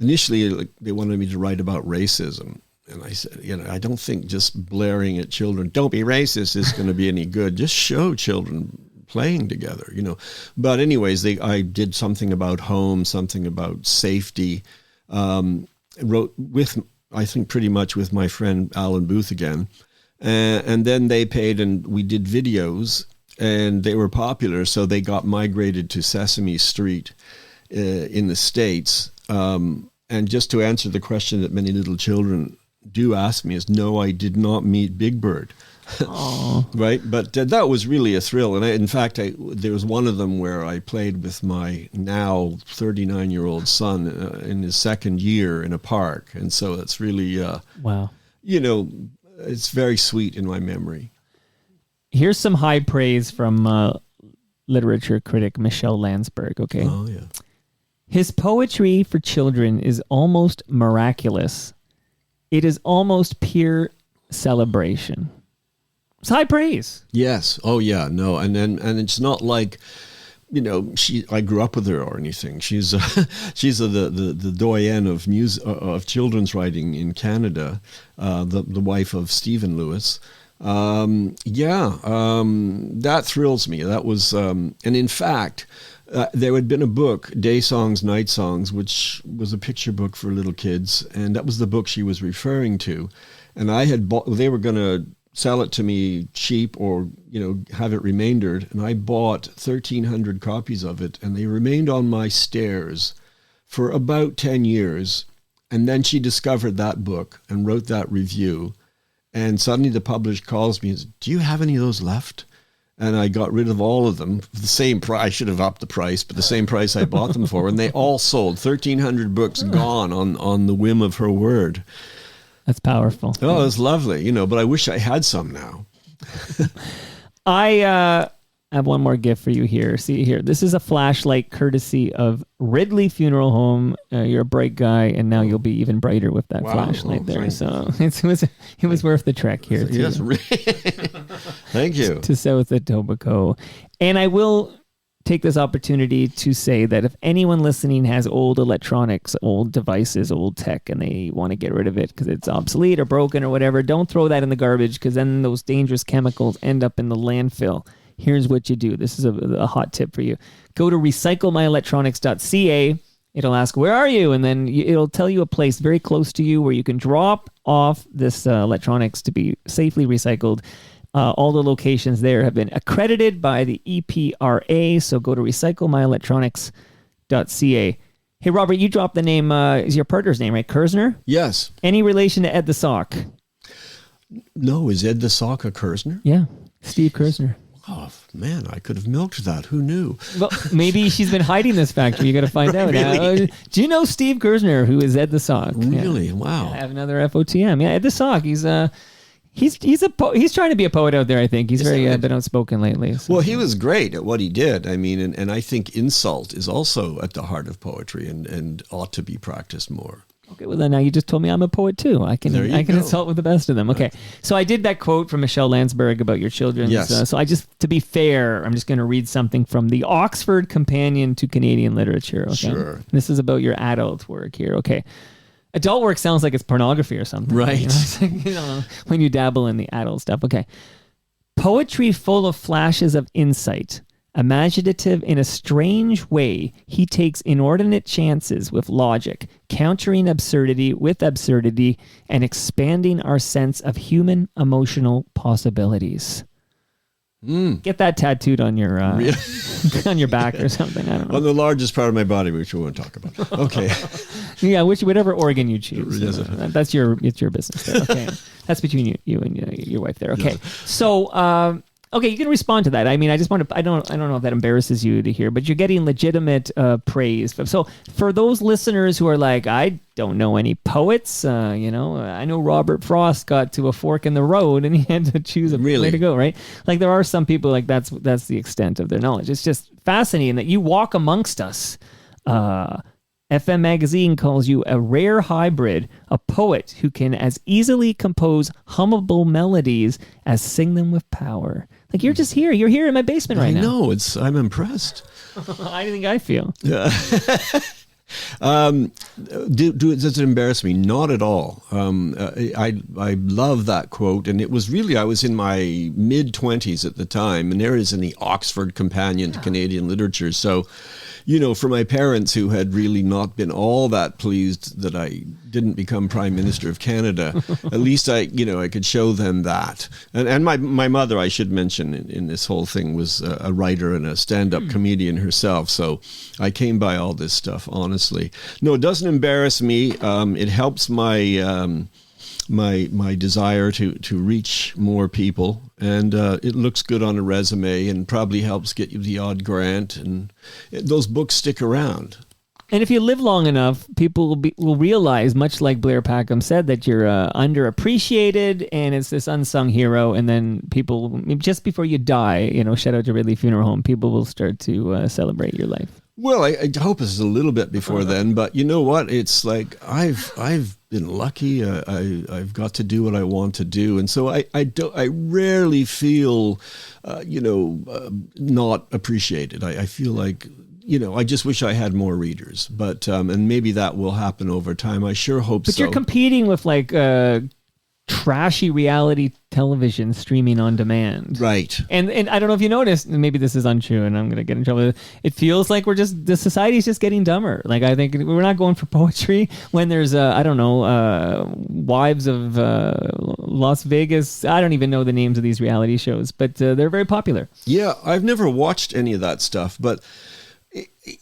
Initially, they wanted me to write about racism. And I said, I don't think just blaring at children, don't be racist, is going to be any good. Just show children playing together, But anyways, I did something about home, something about safety. Wrote with, I think pretty much with my friend Alan Booth again. And then they paid and we did videos and they were popular. So they got migrated to Sesame Street in the States. And just to answer the question that many little children do ask me is, no, I did not meet Big Bird. Right. But that was really a thrill. And in fact, there was one of them where I played with my now 39-year-old son in his second year in a park. And so it's really,
wow.
It's very sweet in my memory.
Here's some high praise from literature critic Michelle Landsberg, okay?
Oh, yeah.
His poetry for children is almost miraculous. It is almost pure celebration. It's high praise.
Yes. Oh, yeah. No. And it's not like, I grew up with her or anything. She's the doyenne of music, of children's writing in Canada, the wife of Stephen Lewis. That thrills me. That was, and in fact, there had been a book, Day Songs, Night Songs, which was a picture book for little kids, and that was the book she was referring to. And I had bought, they were going to sell it to me cheap or, have it remaindered. And I bought 1,300 copies of it, and they remained on my stairs for about 10 years. And then she discovered that book and wrote that review. And suddenly the publisher calls me and says, do you have any of those left? And I got rid of all of them for the same price. I should have upped the price, but the same price I bought them for. And they all sold. 1,300 books gone on the whim of her word.
That's powerful.
Oh, it was lovely, but I wish I had some now.
I have one more gift for you here. See here. This is a flashlight courtesy of Ridley Funeral Home. You're a bright guy, and now you'll be even brighter with that flashlight there. So it was worth the trek here.
Yes, thank you.
To South Etobicoke. And I will take this opportunity to say that if anyone listening has old electronics, old devices, old tech, and they want to get rid of it because it's obsolete or broken or whatever, don't throw that in the garbage, because then those dangerous chemicals end up in the landfill. Here's what you do. This is a hot tip for you. Go to recyclemyelectronics.ca. It'll ask, where are you? And then it'll tell you a place very close to you where you can drop off this electronics to be safely recycled. All the locations there have been accredited by the EPRA, so go to recyclemyelectronics.ca. Hey, Robert, you dropped the name, is your partner's name, right? Kersner?
Yes.
Any relation to Ed the Sock?
No, is Ed the Sock a Kersner?
Yeah, Steve Kersner.
Oh, man, I could have milked that. Who knew?
Well, maybe she's been hiding this fact. You got to find out.
Really?
Do you know Steve Kersner, who is Ed the Sock?
Really?
Yeah.
Wow.
I have another FOTM. Yeah, Ed the Sock. He's trying to be a poet out there, I think. He's been outspoken lately. So.
Well, he was great at what he did. I mean, and I think insult is also at the heart of poetry and ought to be practiced more.
Okay, well then now you just told me I'm a poet too. I can insult with the best of them. Okay, so I did that quote from Michelle Landsberg about your children.
Yes.
So to be fair, I'm just going to read something from the Oxford Companion to Canadian Literature. Okay?
Sure.
This is about your adult work here. Okay. Adult work sounds like it's pornography or something.
Right.
It's like, when you dabble in the adult stuff. Okay. Poetry full of flashes of insight. Imaginative in a strange way, he takes inordinate chances with logic, countering absurdity with absurdity, and expanding our sense of human emotional possibilities. Get that tattooed on your on your back or something. I don't know.
On the largest part of my body, which we won't talk about. Okay.
Yeah, whatever organ you choose.
Yes.
It's your business there. Okay. That's between you and your wife there. Okay. So, okay, you can respond to that. I mean, I don't know if that embarrasses you to hear, but you're getting legitimate praise. So for those listeners who are like, I don't know any poets, I know Robert Frost got to a fork in the road and he had to choose a way to go, right? Like there are some people like that's the extent of their knowledge. It's just fascinating that you walk amongst us. FM Magazine calls you a rare hybrid, a poet who can as easily compose hummable melodies as sing them with power. Like you're just here. You're here in my basement right now.
I know. I'm impressed.
I think I feel.
Yeah. Does it embarrass me? Not at all. I love that quote, and it was really, I was in my mid-20s at the time, and there is in the Oxford Companion to Canadian Literature. So, for my parents who had really not been all that pleased that I didn't become Prime Minister of Canada, at least I could show them that. And my mother, I should mention, in this whole thing was a writer and a stand-up comedian herself. So I came by all this stuff, honestly. No, it doesn't embarrass me. It helps my my desire to reach more people, and it looks good on a resume and probably helps get you the odd grant, and those books stick around.
And if you live long enough, people will realize, much like Blair Packham said, that you're underappreciated and it's this unsung hero. And then people, just before you die, shout out to Ridley Funeral Home, people will start to celebrate your life.
Well, I hope it's a little bit before then, but you know what? It's like I've been lucky. I've got to do what I want to do, and so I rarely feel, not appreciated. I feel like. I just wish I had more readers, but and maybe that will happen over time. I sure hope so.
But you're competing with like trashy reality television streaming on demand,
right?
And I don't know if you noticed. Maybe this is untrue, and I'm going to get in trouble. It feels like the society's just getting dumber. Like I think we're not going for poetry when there's Wives of Las Vegas. I don't even know the names of these reality shows, but they're very popular.
Yeah, I've never watched any of that stuff, but.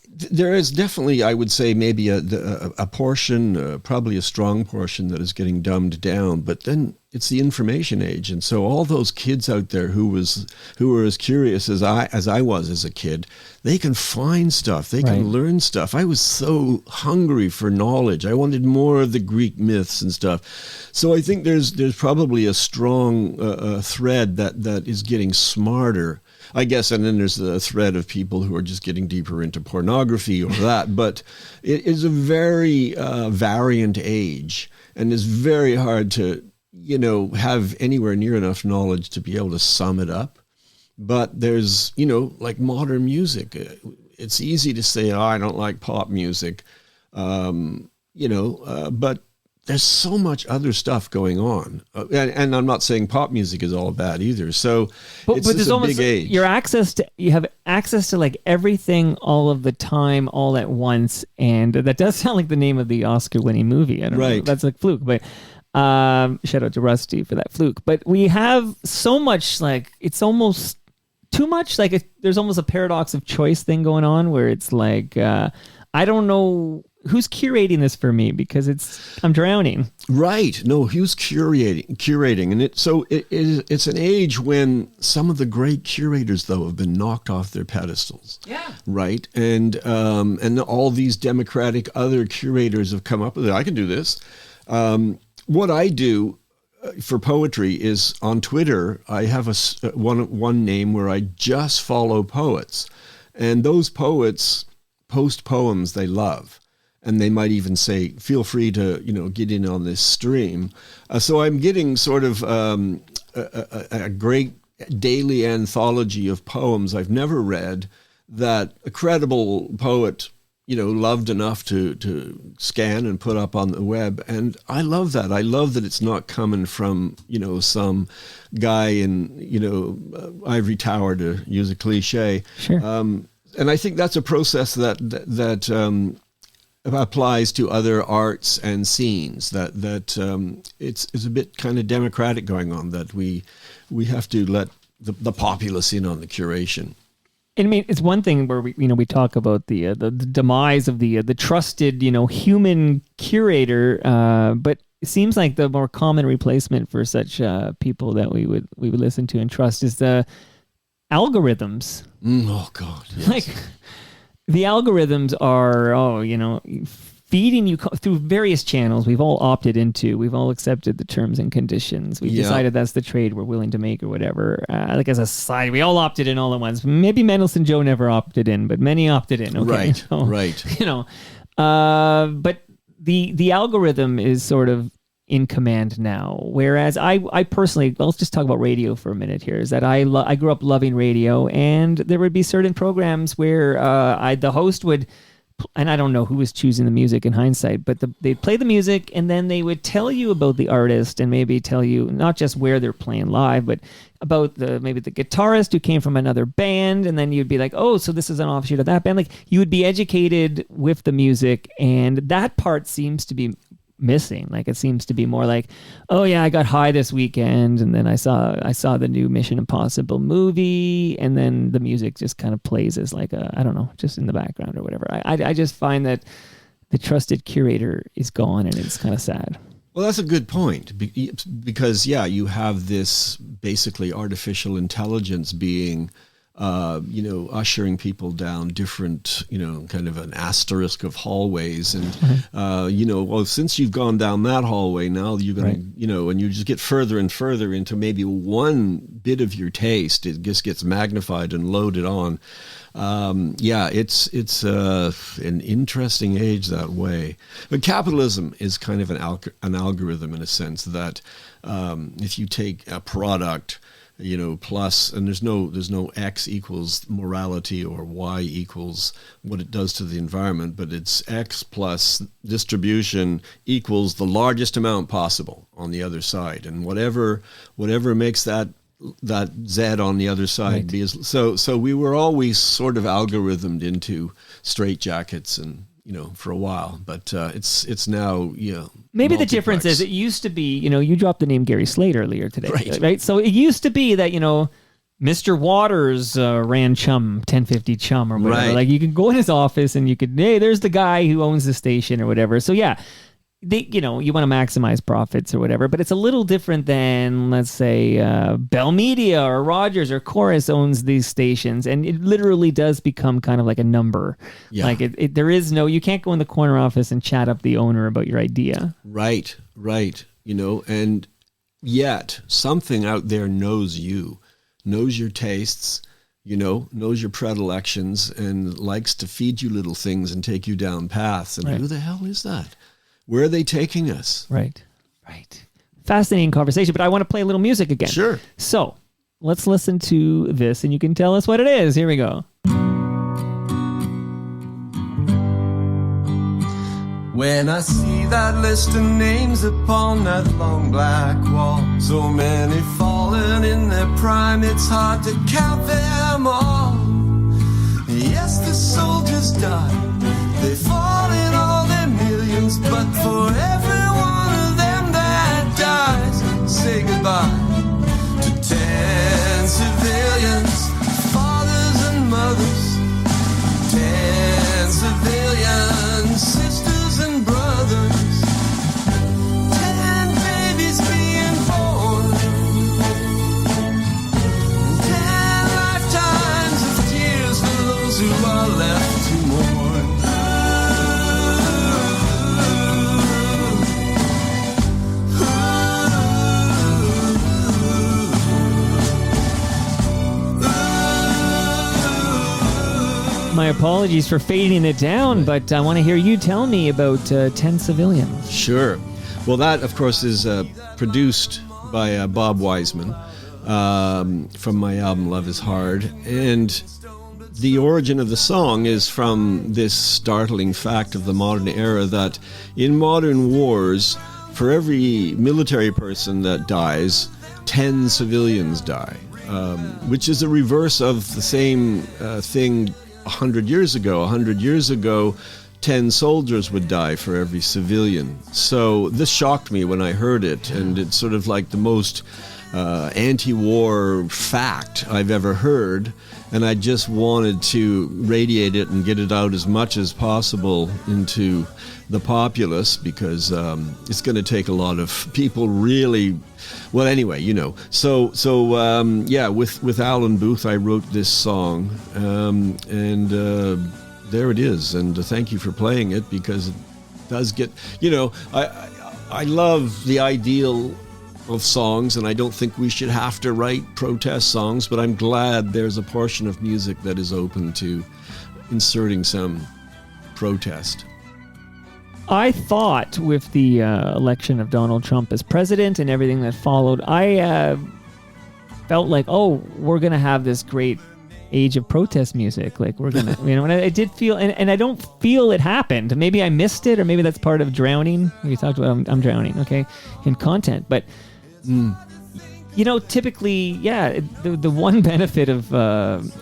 There is definitely, I would say, maybe a portion, probably a strong portion that is getting dumbed down. But then it's the information age, and so all those kids out there who were as curious as I was as a kid, they can find stuff, they can learn stuff. I was so hungry for knowledge. I wanted more of the Greek myths and stuff. So I think there's probably a strong thread that is getting smarter. I guess, and then there's the thread of people who are just getting deeper into pornography or that. But it is a very variant age, and it's very hard to, have anywhere near enough knowledge to be able to sum it up. But there's, like modern music. It's easy to say, I don't like pop music, but there's so much other stuff going on. And I'm not saying pop music is all bad either. So it's just a big age.
You have access to like everything all of the time, all at once. And that does sound like the name of the Oscar-winning movie. I don't know. That's like Fluke. But shout out to Rusty for that Fluke. But we have so much, like, it's almost too much. Like there's almost a paradox of choice thing going on where it's like, I don't know who's curating this for me because I'm drowning.
Right. No, who's curating. And it's an age when some of the great curators, though, have been knocked off their pedestals. Yeah. Right. And all these democratic other curators have come up with it. I can do this. What I do for poetry is on Twitter, I have one name where I just follow poets. And those poets post poems they love. And they might even say, feel free to, get in on this stream. So I'm getting sort of a great daily anthology of poems I've never read that a credible poet, loved enough to scan and put up on the web. And I love that. I love that it's not coming from, some guy in, ivory tower, to use a cliche.
Sure.
And I think that's a process that applies to other arts and scenes, that it's a bit kind of democratic going on, that we have to let the populace in on the curation.
I mean, it's one thing where we talk about the demise of the trusted human curator, but it seems like the more common replacement for such people that we would listen to and trust is the algorithms.
Oh God! Yes.
Like the algorithms are feeding you through various channels we've all opted into. We've all accepted the terms and conditions. We've decided that's the trade we're willing to make or whatever. Like as a society, we all opted in all at once. Maybe Mendelsohn Joe never opted in, but many opted in. Okay?
Right,
so,
right.
But the algorithm is sort of in command now. Whereas I personally, let's just talk about radio for a minute here, is that I grew up loving radio, and there would be certain programs where the host would, and I don't know who was choosing the music in hindsight, but they'd play the music and then they would tell you about the artist and maybe tell you not just where they're playing live, but about maybe the guitarist who came from another band. And then you'd be like, oh, so this is an offshoot of that band. Like you would be educated with the music, and that part seems to be missing. Like it seems to be more like, oh yeah, I got high this weekend and then I saw the new Mission Impossible movie, and then the music just kind of plays as like I don't know, just in the background or whatever. I just find that the trusted curator is gone, and it's kind of sad.
Well, that's a good point, because you have this basically artificial intelligence being ushering people down different, kind of an asterisk of hallways. And, well, since you've gone down that hallway, now you're going to, and you just get further and further into maybe one bit of your taste. It just gets magnified and loaded on. It's an interesting age that way. But capitalism is kind of an algorithm in a sense that if you take a product, plus, and there's no X equals morality or Y equals what it does to the environment, but it's X plus distribution equals the largest amount possible on the other side, and whatever makes that Z on the other side be so we were always sort of algorithmed into straitjackets and for a while, but it's now
maybe the difference is it used to be you dropped the name Gary Slade earlier today, right? So it used to be that Mr. Waters ran Chum 1050 Chum or whatever. Like you could go in his office and you could, hey, there's the guy who owns the station or whatever. So yeah, you want to maximize profits or whatever, but it's a little different than, let's say, Bell Media or Rogers or Chorus owns these stations, and it literally does become kind of like a number. Yeah. Like there is you can't go in the corner office and chat up the owner about your idea. Right.
And yet something out there knows your tastes, knows your predilections, and likes to feed you little things and take you down paths. And who the hell is that? Where are they taking us?
Right. Fascinating conversation, but I want to play a little music again.
Sure.
So let's listen to this, and you can tell us what it is. Here we go.
When I see that list of names upon that long black wall, so many fallen in their prime, it's hard to count them all. Yes, the soldiers died, they fought in all their millions, but for every one of them that dies, say goodbye to 10 civilians, fathers and mothers, 10 civilians, sisters and brothers, 10 babies being born, 10 lifetimes of tears for those who are left to mourn.
My apologies for fading it down, but I want to hear you tell me about 10 Civilians.
Sure. Well, that, of course, is produced by Bob Wiseman from my album Love is Hard. And the origin of the song is from this startling fact of the modern era that in modern wars, for every military person that dies, 10 civilians die, which is a reverse of the same thing 100 years ago. 100 years ago, 10 soldiers would die for every civilian. So this shocked me when I heard it, and it's sort of like the most anti-war fact I've ever heard, and I just wanted to radiate it and get it out as much as possible into the populace, because it's going to take a lot of people really. Well, anyway, So with Alan Booth, I wrote this song, and there it is. And thank you for playing it, because it does get. I love the ideal of songs, and I don't think we should have to write protest songs, but I'm glad there's a portion of music that is open to inserting some protest.
I thought with the election of Donald Trump as president and everything that followed, I felt like, we're going to have this great age of protest music. Like, we're going to, and I did feel, and I don't feel it happened. Maybe I missed it, or maybe that's part of drowning. We talked about I'm drowning, okay, in content. But, typically, the one benefit of Earth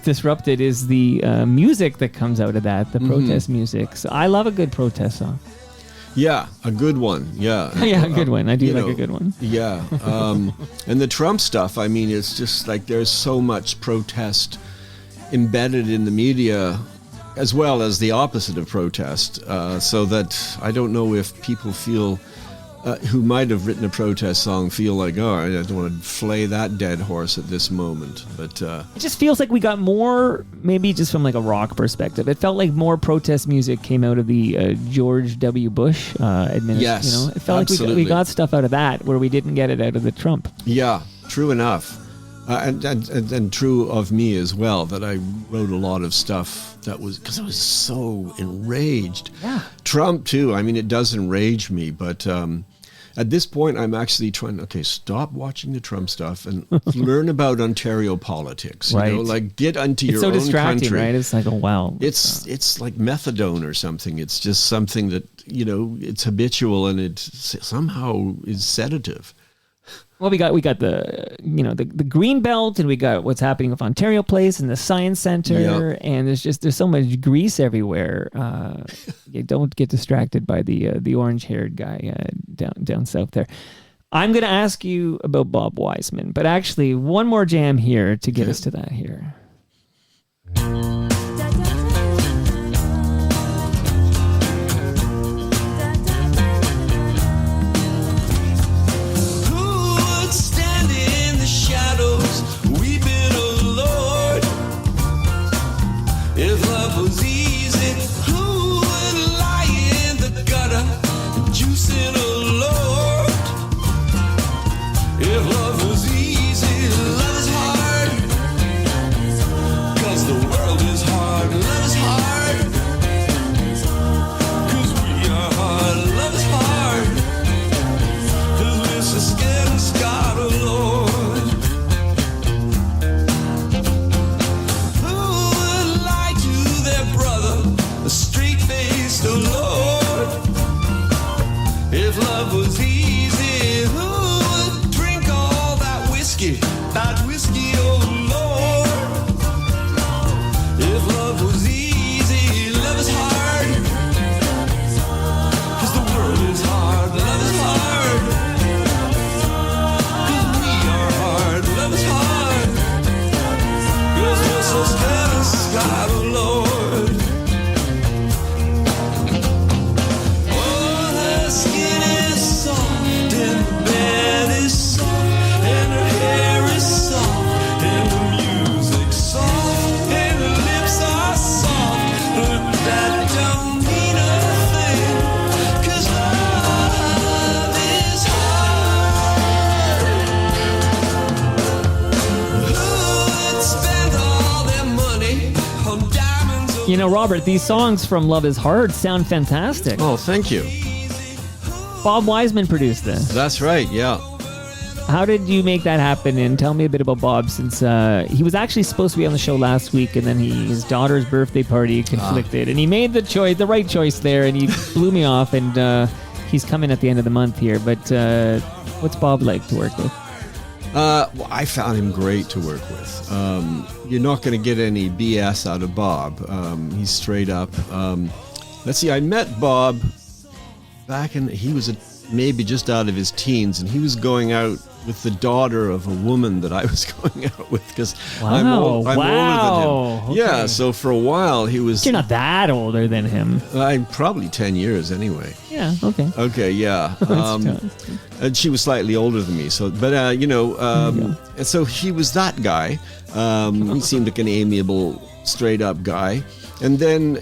Disrupted is the music that comes out of that, the protest music. So I love a good protest song.
Yeah, a good one. Yeah.
Yeah, a good one. I do like a good one.
Yeah. And the Trump stuff, I mean, it's just like there's so much protest embedded in the media, as well as the opposite of protest, so that I don't know if people feel, who might have written a protest song, feel like, I don't want to flay that dead horse at this moment. But
it just feels like we got more, maybe just from like a rock perspective, it felt like more protest music came out of the George W. Bush administration.
Yes,
it felt
absolutely.
like we got stuff out of that where we didn't get it out of the Trump.
Yeah, true enough. And true of me as well, that I wrote a lot of stuff that was, because I was so enraged.
Yeah.
Trump too, I mean, it does enrage me, but at this point I'm actually trying, stop watching the Trump stuff and learn about Ontario politics.
Right.
Like get into your own country.
It's so distracting, right? It's like, wow.
It's like methadone or something. It's just something that, it's habitual, and it somehow is sedative.
Well, we got the the green belt, and we got what's happening with Ontario Place and the Science Center, and there's so much grease everywhere. You don't get distracted by the orange-haired guy down south there. I'm going to ask you about Bob Wiseman, but actually one more jam here to get us to that here. Robert, these songs from Love is Hard sound fantastic.
Oh, thank you.
Bob Wiseman produced this.
That's right, yeah.
How did you make that happen? And tell me a bit about Bob, since he was actually supposed to be on the show last week, and then his daughter's birthday party conflicted, and he made the right choice there, and he blew me off, and he's coming at the end of the month here. But what's Bob like to work with?
Well, I found him great to work with. You're not going to get any BS out of Bob. He's straight up. Let's see, I met Bob back in, he was a maybe just out of his teens, and he was going out with the daughter of a woman that I was going out with because I'm older than him.
Okay.
Yeah, so for a while he was.
You're not that older than him.
I'm probably 10 years anyway.
Yeah. Okay.
Okay, yeah. And she was slightly older than me. So, but and so he was that guy. He seemed like an amiable, straight up guy. And then,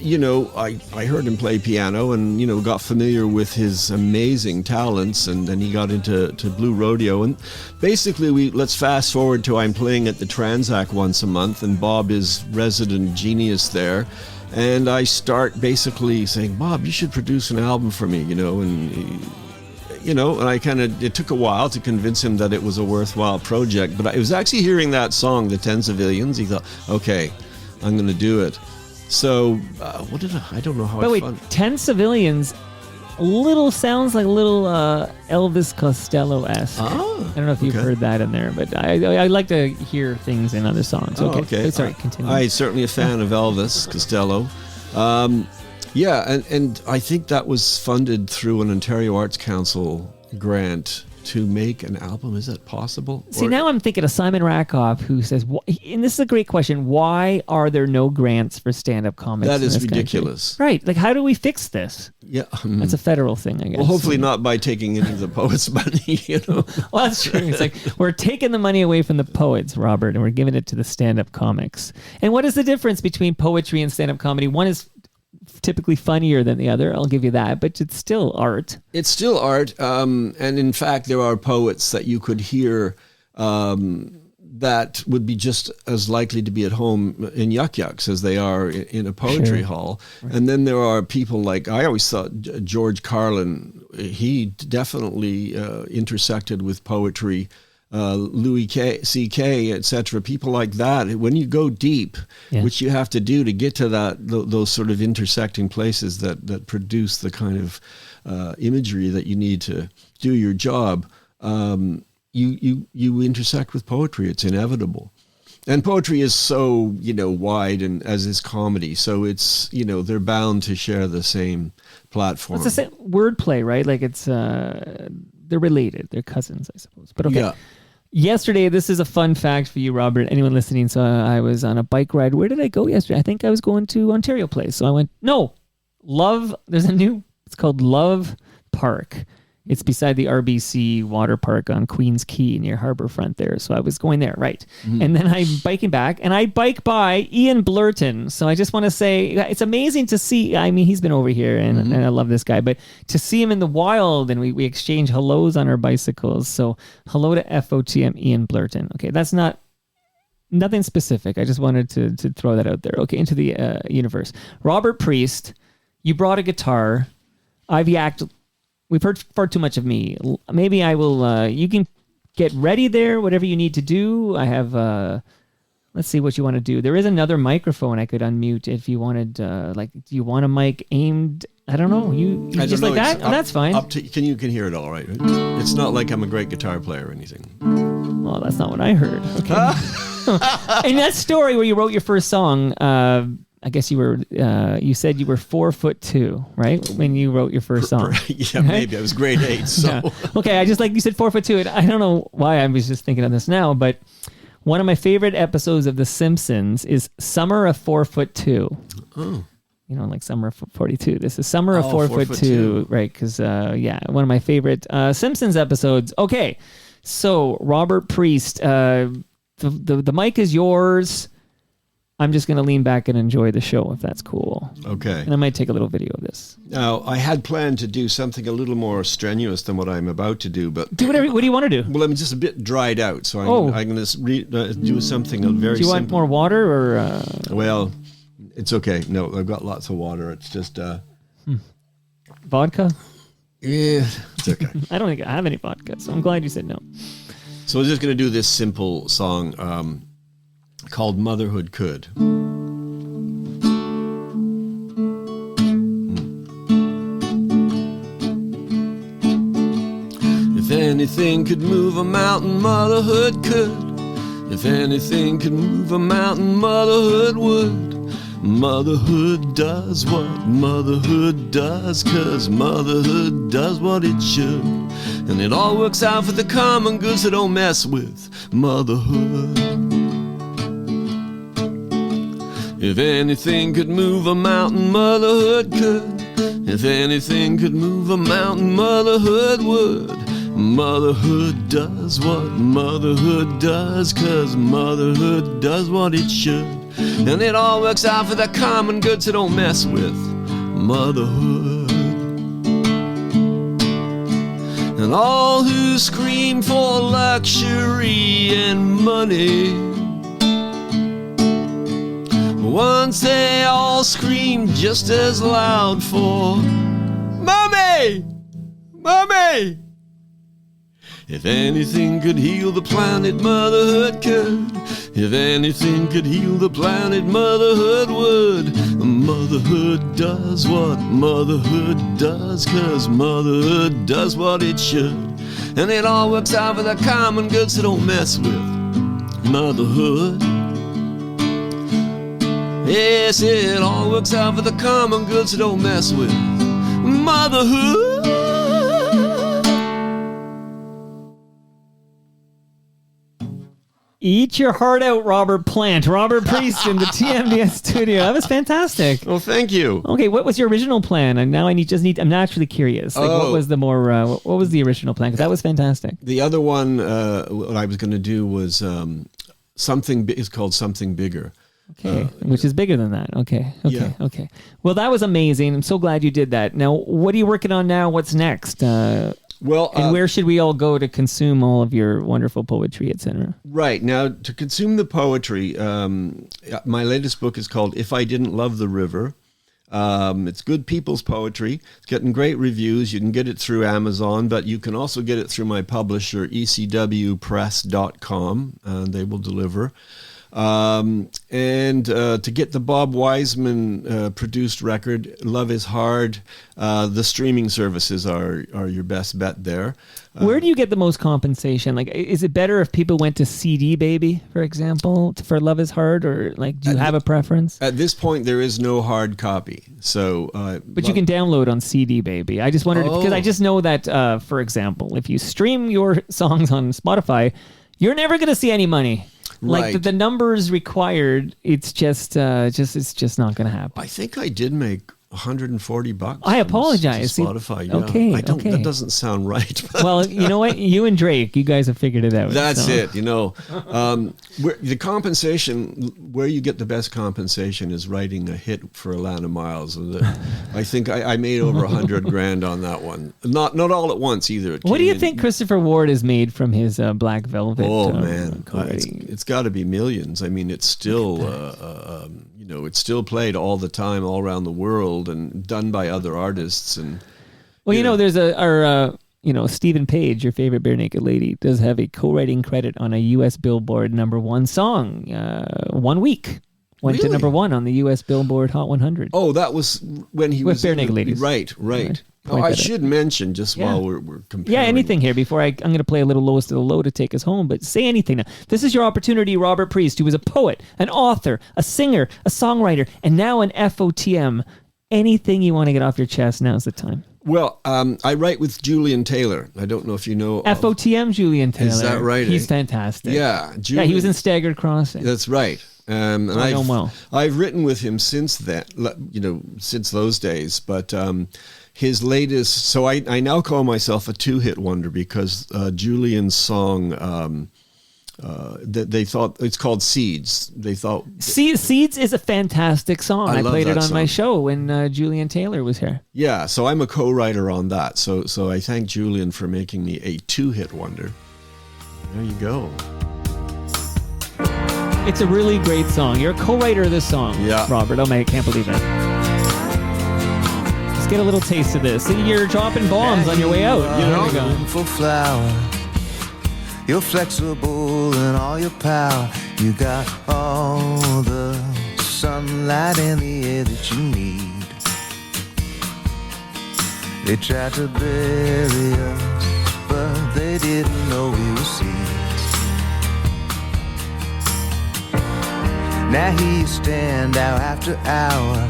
I heard him play piano and, got familiar with his amazing talents. And then he got into Blue Rodeo. And basically, let's fast forward to I'm playing at the Transac once a month. And Bob is resident genius there. And I start basically saying, Bob, you should produce an album for me, and it took a while to convince him that it was a worthwhile project. But I was actually hearing that song, The 10 Civilians. He thought, okay, I'm going to do it. So, I don't know how
But wait, 10 Civilians sounds like a little Elvis Costello-esque. I don't know if you've heard that in there, but I like to hear things in other songs. Okay. Sorry, continue.
I'm certainly a fan of Elvis Costello. And I think that was funded through an Ontario Arts Council grant to make an album. Is that possible?
See, now I'm thinking of Simon Rakoff, who says, and this is a great question, why are there no grants for stand-up comics?
That is ridiculous.
Country? Right. Like, how do we fix this?
Yeah.
That's a federal thing, I guess.
Well, hopefully not by taking any of the poets' money,
Well, that's true. It's like, we're taking the money away from the poets, Robert, and we're giving it to the stand-up comics. And what is the difference between poetry and stand-up comedy? One is typically funnier than the other, I'll give you that, but it's still art.
It's still art, and in fact there are poets that you could hear that would be just as likely to be at home in Yuck Yucks as they are in a poetry hall. Right. And then there are people like, I always thought George Carlin, he definitely intersected with poetry. Louis C.K., etc., people like that. When you go deep, which you have to do to get to those sort of intersecting places that produce the kind of imagery that you need to do your job, you intersect with poetry. It's inevitable. And poetry is so, wide, and as is comedy. So it's, they're bound to share the same platform.
It's the same wordplay, right? Like it's, they're related. They're cousins, I suppose. But okay.
Yeah.
Yesterday, this is a fun fact for you, Robert, anyone listening. So I was on a bike ride. Where did I go yesterday? I think I was going to Ontario Place. So I went, it's called Love Park. It's beside the RBC water park on Queens Quay near Harbourfront there. So I was going there, right? Mm-hmm. And then I'm biking back, and I bike by Ian Blurton. So I just want to say, it's amazing to see. I mean, he's been over here, and I love this guy. But to see him in the wild, and we exchange hellos on our bicycles. So hello to FOTM Ian Blurton. Okay, that's nothing specific. I just wanted to throw that out there. Okay, into the universe. Robert Priest, you brought a guitar. I've yacked. We've heard far too much of me. Maybe I will, you can get ready there, whatever you need to do. I have, let's see what you want to do. There is another microphone I could unmute if you wanted, do you want a mic aimed? I don't know. You just like that? That's fine.
You can hear it all right? It's not like I'm a great guitar player or anything.
Well, that's not what I heard. Okay. In that story where you wrote your first song, I guess you said you were 4'2", right? When you wrote your first song.
Yeah, maybe. I was grade 8, so.
Yeah. Okay, I just you said 4'2", and I don't know why I was just thinking of this now, but one of my favorite episodes of The Simpsons is Summer of 4'2". Oh. Like Summer of 42. This is Summer of 4'2", right? Because, one of my favorite Simpsons episodes. Okay, so Robert Priest, the mic is yours. I'm just going to lean back and enjoy the show, if that's cool.
Okay.
And I might take a little video of this.
Now, I had planned to do something a little more strenuous than what I'm about to do, but...
What do you want to do?
Well, I'm just a bit dried out, so I'm going to do something very simple.
Do you want more water, or...
Well, it's okay. No, I've got lots of water. It's just...
Vodka?
Yeah, it's okay.
I don't think I have any vodka, so I'm glad you said no.
So I'm just going to do this simple song... called Motherhood Could. If anything could move a mountain, motherhood could. If anything could move a mountain, motherhood would.
Motherhood does what motherhood does, 'cause motherhood does what it should. And it all works out for the common good, so don't mess with motherhood. If anything could move a mountain, motherhood could. If anything could move a mountain, motherhood would. Motherhood does what motherhood does, 'cause motherhood does what it should. And it all works out for the common good, so don't mess with motherhood. And all who scream for luxury and money, once they all scream just as loud for Mommy! Mommy! If anything could heal the planet, motherhood could. If anything could heal the planet, motherhood would. Motherhood does what motherhood does, 'cause motherhood does what it should. And it all works out for the common good, so don't mess with motherhood. Yes, it all works out for the common good, so don't mess with motherhood.
Eat your heart out, Robert Plant. Robert Priest in the TMDS studio. That was fantastic.
Well, thank you.
Okay, what was your original plan? And now I'm naturally curious. Like, what was the more? What was the original plan? 'Cause that was fantastic.
The other one, what I was going to do was is called Something Bigger.
Okay, which is bigger than that. Okay.
Yeah.
Okay. Well, that was amazing. I'm so glad you did that. Now, what are you working on now? What's next?
Well,
and where should we all go to consume all of your wonderful poetry, etc.?
Right. Now, to consume the poetry, my latest book is called If I Didn't Love the River. It's good people's poetry. It's getting great reviews. You can get it through Amazon, but you can also get it through my publisher, ecwpress.com, and they will deliver. And to get the Bob Wiseman produced record, Love is Hard, the streaming services are your best bet there.
Where do you get the most compensation? Like, is it better if people went to CD Baby, for example, for Love is Hard, or like, do you have a preference?
At this point, there is no hard copy. So,
but you can download on CD Baby. I just wondered, because I just know that, for example, if you stream your songs on Spotify, you're never going to see any money. Like
Right.
the numbers required, it's just not going to happen.
I think I did make $140.
I apologize.
from Spotify. Yeah.
Okay,
Okay. That doesn't sound right.
Well, you know what? You and Drake, you guys have figured it out.
That's
so.
it. The compensation, where you get the best compensation is writing a hit for Alannah Myles. And I think I made over $100,000 on that one. Not all at once either.
What do you think Christopher Ward has made from his Black Velvet?
Oh man,
recording?
it's got to be millions. I mean, it's still it's still played all the time, all around the world, and done by other artists. And
there's Stephen Page, your favorite Bare Naked Lady, does have a co-writing credit on a U.S. Billboard #1 song. 1 week went to #1 on the U.S. Billboard Hot 100.
Oh, that was when he
With
was
Bare Naked Ladies.
Right.
Point
I
that
should mention just while we're comparing.
Yeah, anything here before I'm going to play a little Lowest of the Low to take us home, but say anything now. This is your opportunity, Robert Priest, who was a poet, an author, a singer, a songwriter, and now an FOTM. Anything you want to get off your chest, now's the time.
Well, I write with Julian Taylor. I don't know if you know.
FOTM Julian Taylor.
Is that right?
He's fantastic.
Yeah.
Yeah, he was in Staggered Crossing.
That's right. And
I know him well.
I've written with him since then, since those days. But his latest, so I now call myself a two-hit wonder because Julian's song that they thought, it's called Seeds. They thought
Seeds is a fantastic song. I
love
played it
that
on my
song.
show when Julian Taylor was here.
Yeah, so I'm a co-writer on that. So I thank Julian for making me a two-hit wonder. There you go.
It's a really great song. You're a co-writer of this song, Robert. Oh, man, I can't believe it. Let's get a little taste of this. You're dropping bombs on your way out. There we go.
For flower, you're flexible in all your power. You got all the sunlight in the air that you need. They tried to bury us, but they didn't know we were seeds. Now here you stand hour after hour,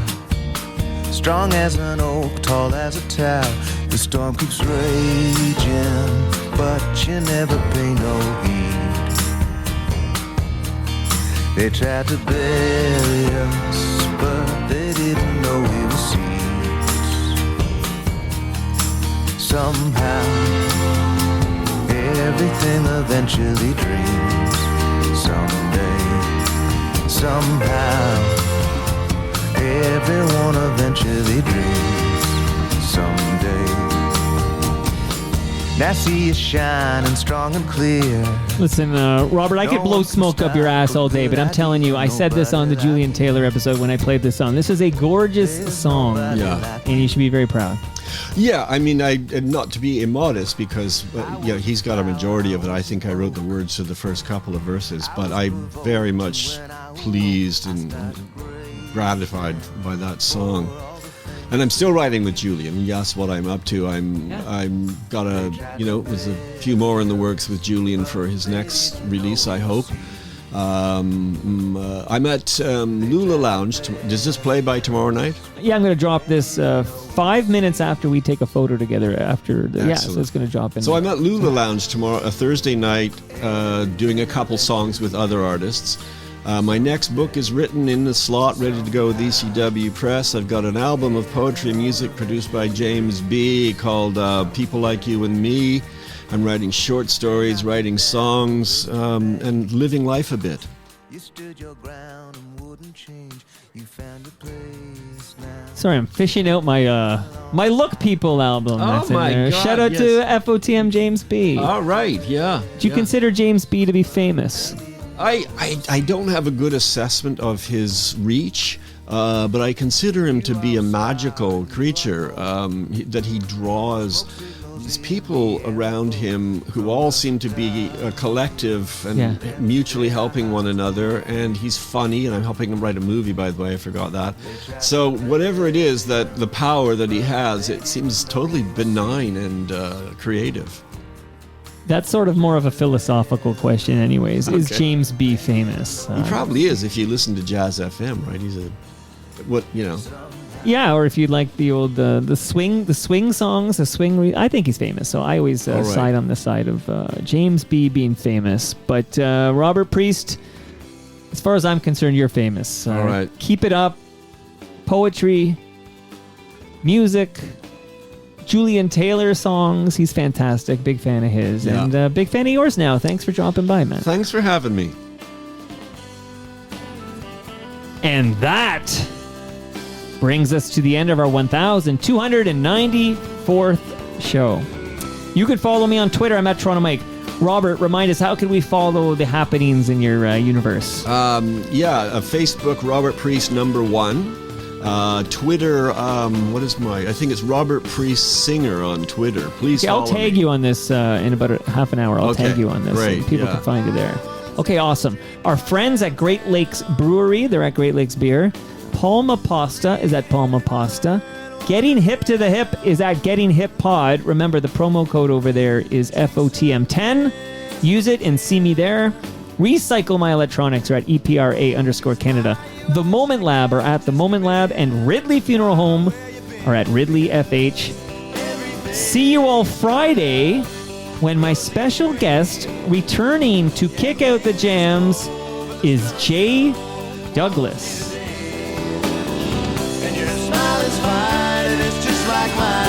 strong as an oak, tall as a tower. The storm keeps raging, but you never pay no heed. They tried to bury us, but they didn't know we were seeds. Somehow, everything eventually dreams. Someday, somehow, everyone eventually dreams. Someday, now see you shining strong and clear.
Listen, Robert, I could blow smoke up your ass all day, but I'm telling you, I said this on the Julian Taylor episode when I played this song. This is a gorgeous song,
Yeah.
and you should be very proud.
Yeah, I mean, not to be immodest, because he's got a majority of it. I think I wrote the words to the first couple of verses, but I'm very much pleased and gratified by that song. And I'm still writing with Julian. Yes, what I'm up to. I'm got there's a few more in the works with Julian for his next release, I hope. I'm at Lula Lounge. Does this play by tomorrow night?
Yeah, I'm going to drop this 5 minutes after we take a photo together. So it's going to drop in.
So I'm at Lula Lounge tomorrow, a Thursday night, doing a couple songs with other artists. My next book is written in the slot, ready to go with ECW Press. I've got an album of poetry and music produced by James B. called People Like You and Me. I'm writing short stories, writing songs, and living life a bit.
You stood your ground and wouldn't change. You found a place now.
Sorry, I'm fishing out my my Look People album. That's in
my
there.
God,
Shout out
yes.
to FOTM James B.
All right, yeah.
Do you consider James B to be famous?
I don't have a good assessment of his reach, but I consider him to be a magical creature, that he draws these people around him who all seem to be a collective and mutually helping one another, and he's funny, and I'm helping him write a movie, by the way, I forgot that. So whatever it is, that the power that he has, it seems totally benign and creative.
That's sort of more of a philosophical question anyways. Is James B famous?
He probably is if you listen to Jazz FM, right? He's
Yeah, or if you like the old the swing songs, I think he's famous. So I always side on the side of James B being famous. But Robert Priest, as far as I'm concerned, you're famous.
All right.
Keep it up. Poetry, music, Julian Taylor songs. He's fantastic. Big fan of his.
Yeah.
And big fan of yours now. Thanks for dropping by, man.
Thanks for having me.
And that brings us to the end of our 1,294th show. You can follow me on Twitter. I'm at Toronto Mike. Robert, remind us, how can we follow the happenings in your universe?
Facebook, Robert Priest #1. Twitter, I think it's Robert Priest Singer on Twitter. Please follow
I'll tag
me.
you on this in about a half an hour. I'll tag you on this.
Great,
So people can find you there. Okay, awesome. Our friends at Great Lakes Brewery, they're at Great Lakes Beer. Palma Pasta is at Palma Pasta. Getting Hip to the Hip is at Getting Hip Pod. Remember, the promo code over there is FOTM10. Use it and see me there. Recycle My Electronics are at EPRA_Canada. The Moment Lab are at The Moment Lab, and Ridley Funeral Home are at Ridley FH. See you all Friday when my special guest returning to kick out the jams is Jay Douglas.
And your smile is fine, and it's just like mine.